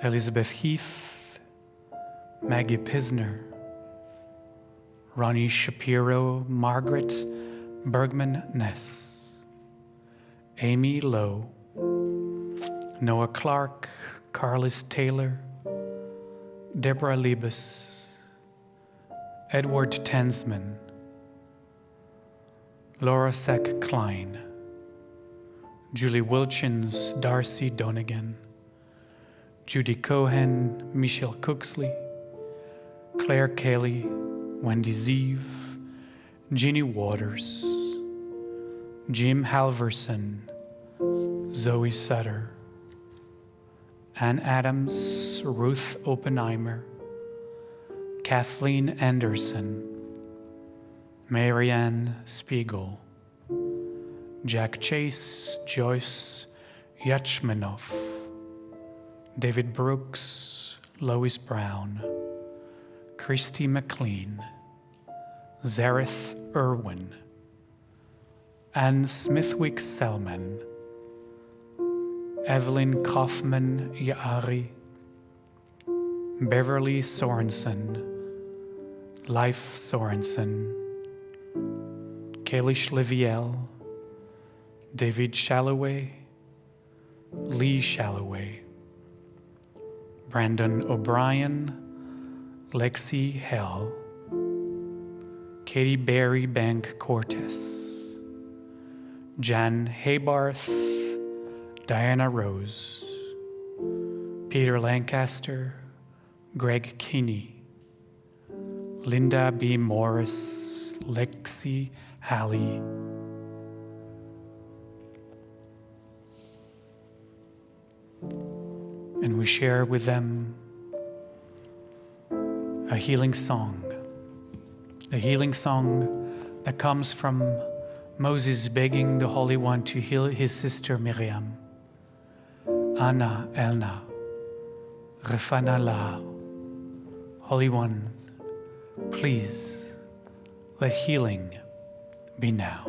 Elizabeth Heath, Maggie Pisner, Ronnie Shapiro, Margaret Bergman Ness, Amy Lowe, Noah Clark, Carlos Taylor, Deborah Liebes, Edward Tensman, Laura Sack Klein, Julie Wilchins, Darcy Donegan, Judy Cohen, Michelle Cooksley, Claire Kelly, Wendy Zeev, Ginny Waters, Jim Halverson, Zoe Sutter, Ann Adams, Ruth Oppenheimer, Kathleen Anderson, Marianne Spiegel, Jack Chase, Joyce Yachmanoff, David Brooks, Lois Brown, Christy McLean, Zareth Irwin, Anne Smithwick Selman, Evelyn Kaufman Yaari, Beverly Sorensen, Leif Sorensen, Kalish Liviel, David Shalloway, Lee Shalloway, Brandon O'Brien, Lexi Hell, Katie Berry Bank Cortez, Jan Haybarth, Diana Rose, Peter Lancaster, Greg Kinney, Linda B. Morris, Lexi Halley, and we share with them a healing song that comes from Moses begging the Holy One to heal his sister Miriam. Anna Elna, Refana La, Holy One, please let healing be now.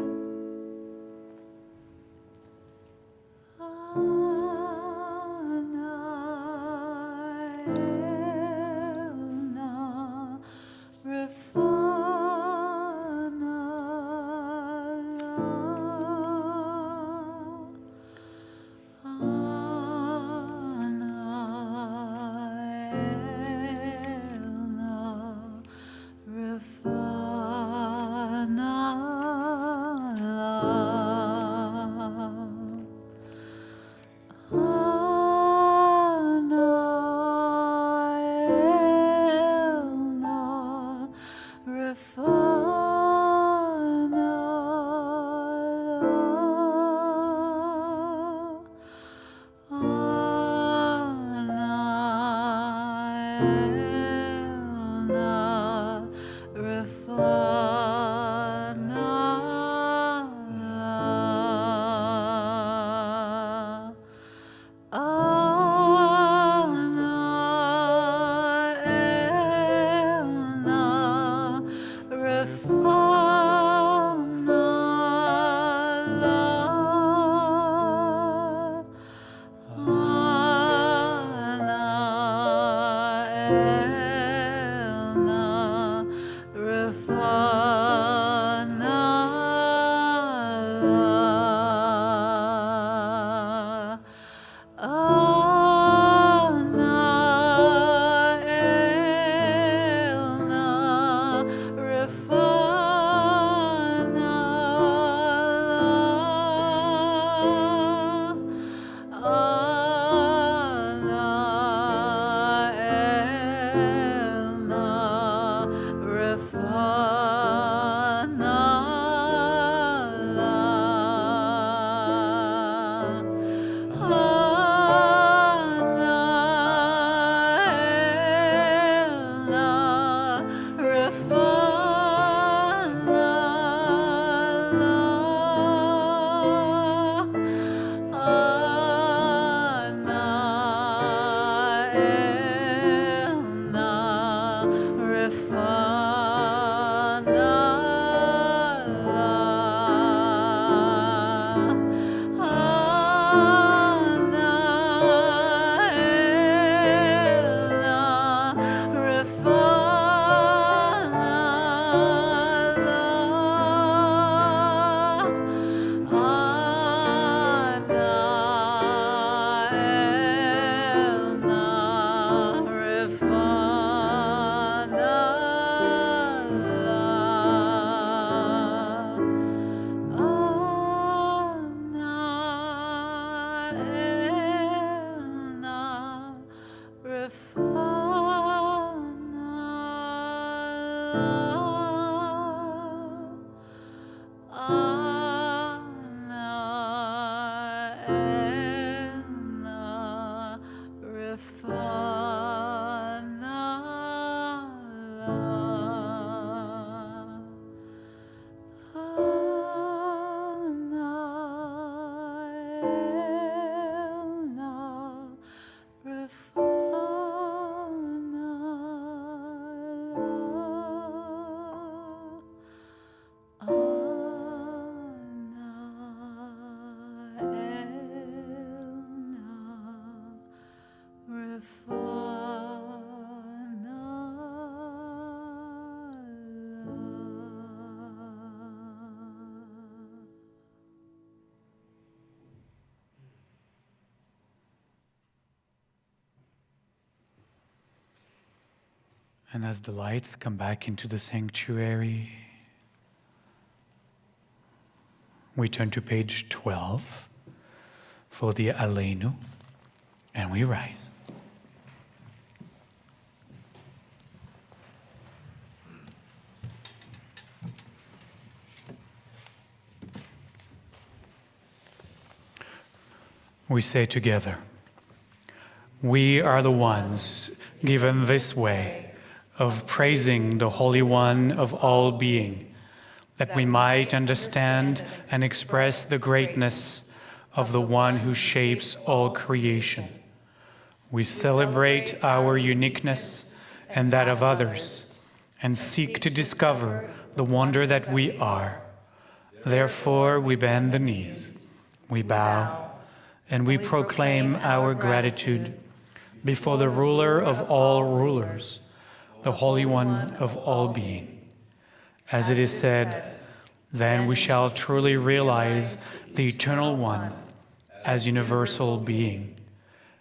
And as the lights come back into the sanctuary, we turn to page 12 for the Aleinu, and we rise. We say together, we are the ones given this way of praising the Holy One of all being, that we might understand and express the greatness of the One who shapes all creation. We celebrate our uniqueness and that of others, and seek to discover the wonder that we are. Therefore, we bend the knees, we bow, and we proclaim our gratitude before the ruler of all rulers, the Holy One of all being. As it is said, then we shall truly realize the Eternal One as universal being.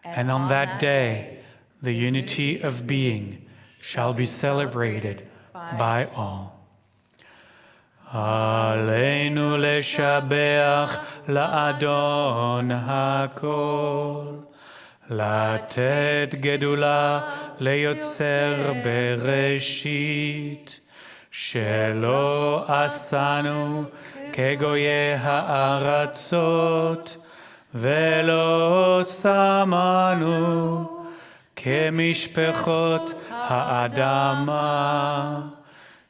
And on that day, the unity of being shall be celebrated by all. Aleinu leshabeach la'adon hakol, לתת גדולה ליוצר בראשית, שלא עשנו כגויי הארצות, ולא שמנו כמשפחות האדמה,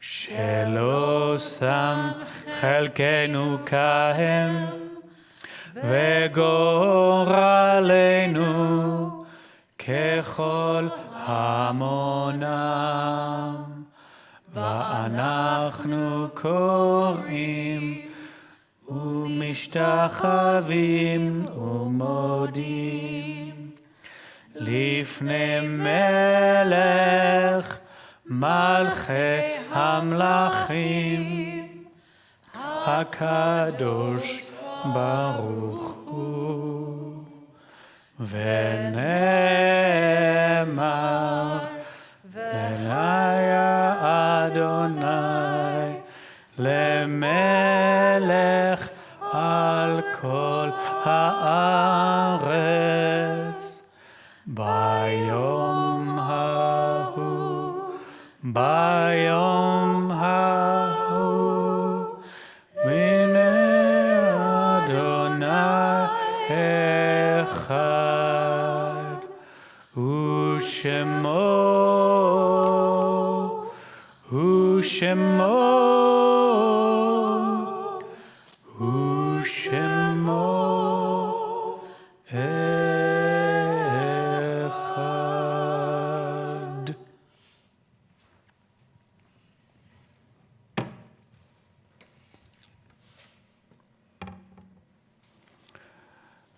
שלא שם חלקנו כהם, וגורלנו ככל המונם, ואנחנו קוראים ומשתחווים ומודים לפני מלך מלכי המלכים הקדוש ברוך הוא. ונאמר ונהיה אדוני למלך על כל הארץ. ביום ההוא, ביום ההוא, והנה אדוני אחד, ושמו, ושמו, ושמו אחד.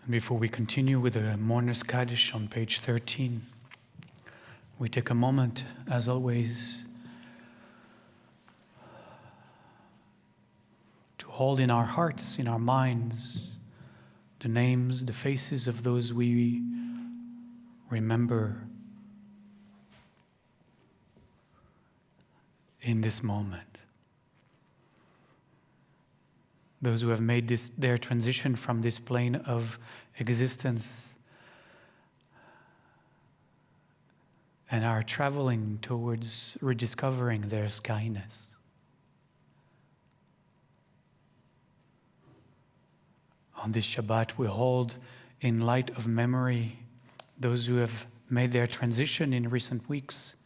And before we continue with the Mourner's Kaddish on page 13, we take a moment, as always, to hold in our hearts, in our minds, the names, the faces of those we remember in this moment. Those who have made their transition from this plane of existence and are traveling towards rediscovering their skyness. On this Shabbat, we hold in light of memory those who have made their transition in recent weeks,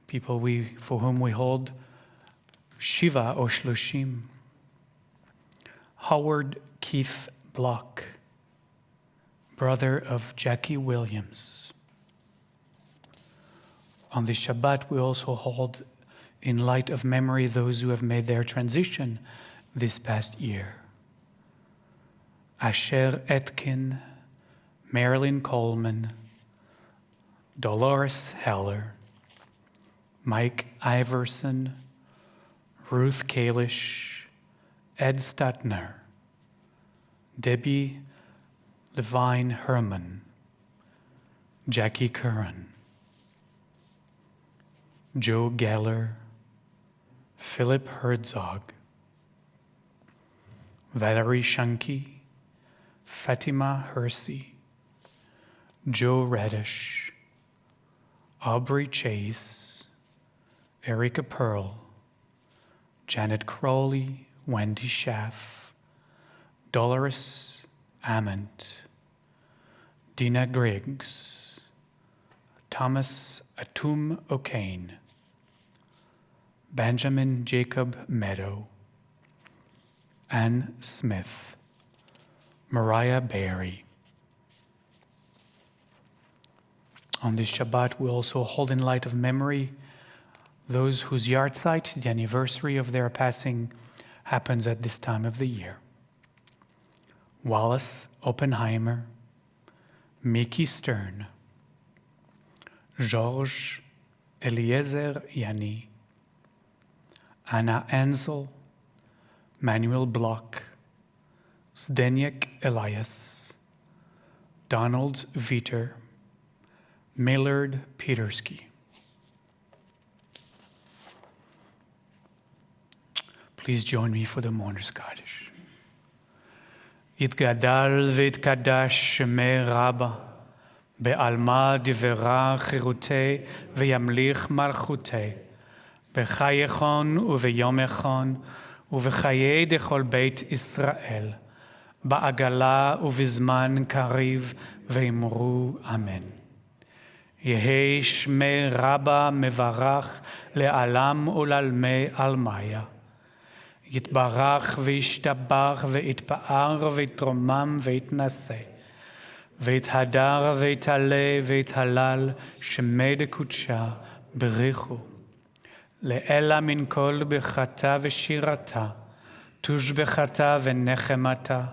people for whom we hold Shiva or Shloshim. Howard Keith Block, brother of Jackie Williams. On this Shabbat, we also hold in light of memory those who have made their transition this past year. Asher Etkin, Marilyn Coleman, Dolores Heller, Mike Iverson, Ruth Kalish, Ed Stutner, Debbie Levine Herman, Jackie Curran, Joe Geller, Philip Herzog, Valerie Shanky, Fatima Hersey, Joe Reddish, Aubrey Chase, Erica Pearl, Janet Crowley, Wendy Schaff, Dolores Ament, Dina Griggs, Thomas Atum O'Kane, Benjamin Jacob Meadow, Ann Smith, Mariah Berry. On this Shabbat, we also hold in light of memory those whose yahrzeit, the anniversary of their passing, happens at this time of the year. Wallace Oppenheimer, Mickey Stern, Georges Eliezer Yanni, Anna Ansel, Manuel Block, Zdeněk Elias, Donald Viter, Millard Petersky. Please join me for the Mourner's Kaddish. יתגדל ויתקדש שמי רבה, בעלמא דברה חירותי וימליך מלכותי, בחייכון וביומכון ובחיי דכל בית ישראל, בעגלה ובזמן קריב ואמרו אמן. יהי שמי רבה מברך לעלם ולעלמי עלמיה. יתברך וישתבח ויתפאר ויתרומם ויתנשא, ויתהדר ויתעלה ויתהלל שמי דקודשה בריחו. לאלה מן כל ברכתה ושירתה, תושבחתה ונחמתה,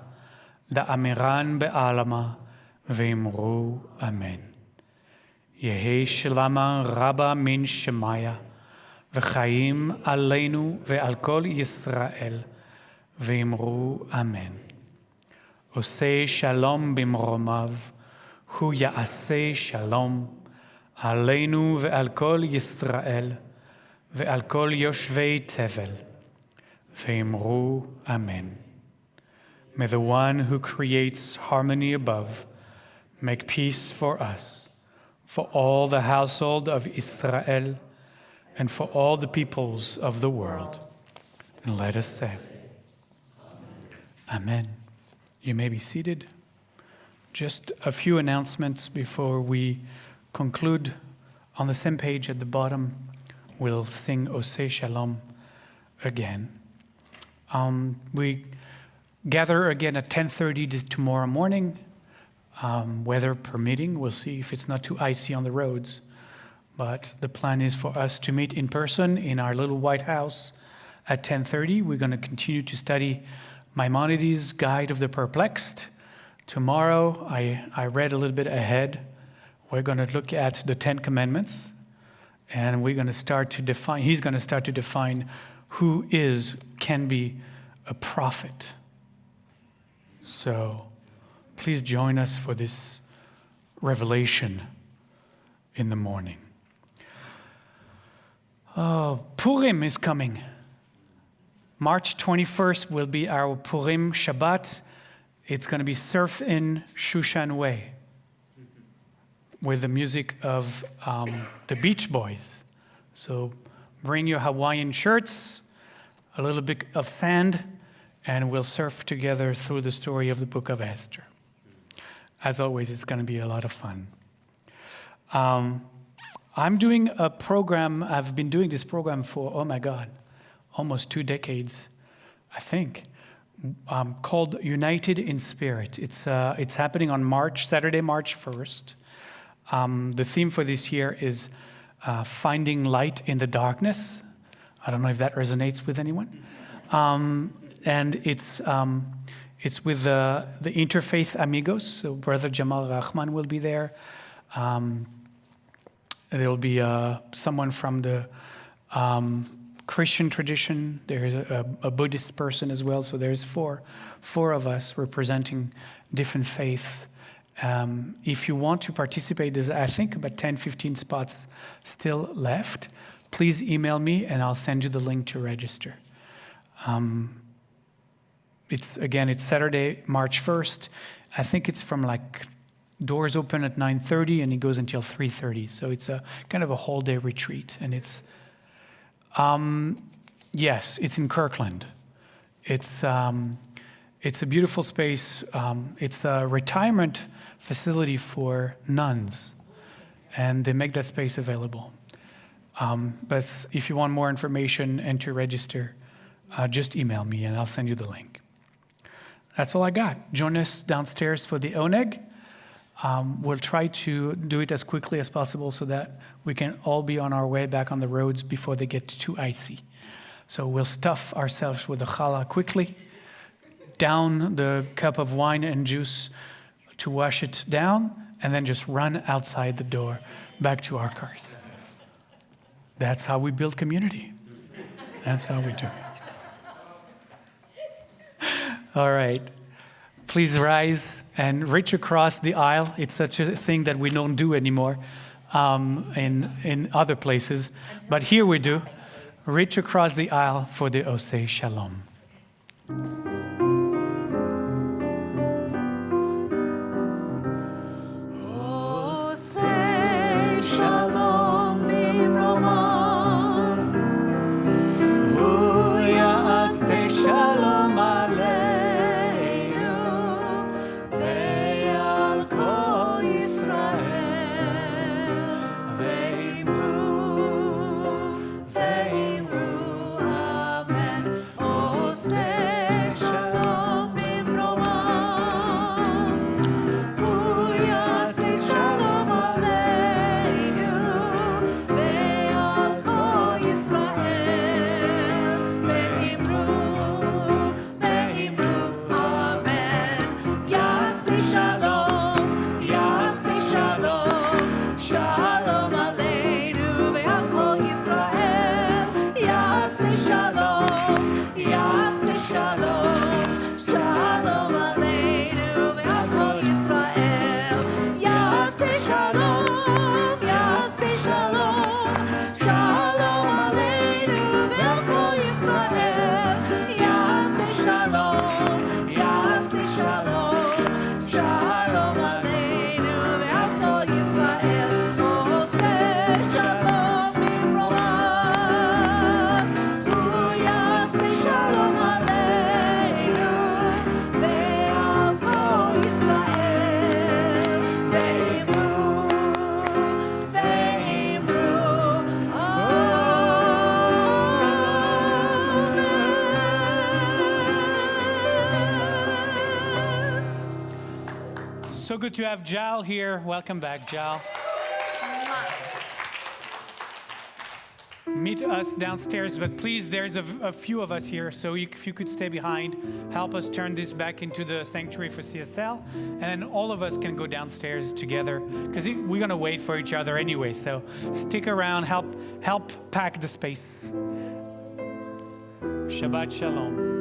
לאמירן בעלמה ואמרו אמן. יהי שלמה רבה מן שמיה, וחיים עלינו ועל כל ישראל, ואמרו אמן. עושה שלום במרומיו, הוא יעשה שלום עלינו ועל כל ישראל, ועל כל יושבי תבל, ואמרו אמן. May the one who creates harmony above make peace for us, for all the household of Israel, and for all the peoples of the world. And let us say, Amen. You may be seated. Just a few announcements before we conclude. On the same page at the bottom, we'll sing Oseh Shalom again. We gather again at 10:30 tomorrow morning, weather permitting. We'll see if it's not too icy on the roads. But the plan is for us to meet in person in our little white house at 10:30. We're going to continue to study Maimonides' Guide of the Perplexed. Tomorrow, I read a little bit ahead. We're going to look at the 10 Commandments, and we're going to start to define, he's going to start to define who can be a prophet. So please join us for this revelation in the morning. Oh, Purim is coming. March 21st will be our Purim Shabbat. It's going to be Surf in Shushan Way. with the music of the Beach Boys. So bring your Hawaiian shirts, a little bit of sand, and we'll surf together through the story of the book of Esther. As always, it's going to be a lot of fun. I'm doing a program, I've been doing this program for, oh my God, almost 2 decades, I think, called United in Spirit. It's happening on Saturday, March 1st. The theme for this year is finding light in the darkness. I don't know if that resonates with anyone. And it's with the Interfaith Amigos. So Brother Jamal Rahman will be there. There will be someone from the Christian tradition. There's a Buddhist person as well. So there's four of us representing different faiths. If you want to participate, there's I think about 10-15 spots still left. Please email me and I'll send you the link to register. It's Saturday, March 1st. I think it's from doors open at 9:30 and it goes until 3:30. So it's a kind of a whole day retreat. And it's it's in Kirkland. It's a beautiful space. It's a retirement facility for nuns, and they make that space available. But if you want more information and to register, just email me and I'll send you the link. That's all I got. Join us downstairs for the Oneg. We'll try to do it as quickly as possible so that we can all be on our way back on the roads before they get too icy. So we'll stuff ourselves with the challah quickly, down the cup of wine and juice to wash it down, and then just run outside the door back to our cars. That's how we build community. That's how we do it. All right. Please rise and reach across the aisle. It's such a thing that we don't do anymore in other places. But here we do. Reach across the aisle for the Oseh Shalom. Oseh Shalom bimromav, Hu ya'aseh shalom aleinu, ve'al kol Yisrael, ve'imru amen. Oseh shalom bimromav, Hu ya'aseh shalom aleinu, ve'al kol Yisrael, ve'imru amen. Ya'aseh shalom, shalom aleinu, ve'al kol Yisrael. Ya'aseh shalom, shalom aleinu, ve'al kol Yisrael. Ya'aseh shalom, shalom aleinu, ve'al kol Yisrael. Ya'aseh shalom, shalom aleinu, ve'al kol Yisrael. Oseh shalom bimromav, Hu ya'aseh shalom aleinu, ve'al kol Yisrael. Ve'imru amen. So good to have Jal here. Welcome back, Jal. Meet us downstairs, but please, there's a few of us here, so if you could stay behind, help us turn this back into the sanctuary for CSL, and then all of us can go downstairs together, because we're going to wait for each other anyway, so stick around, help pack the space. Shabbat Shalom.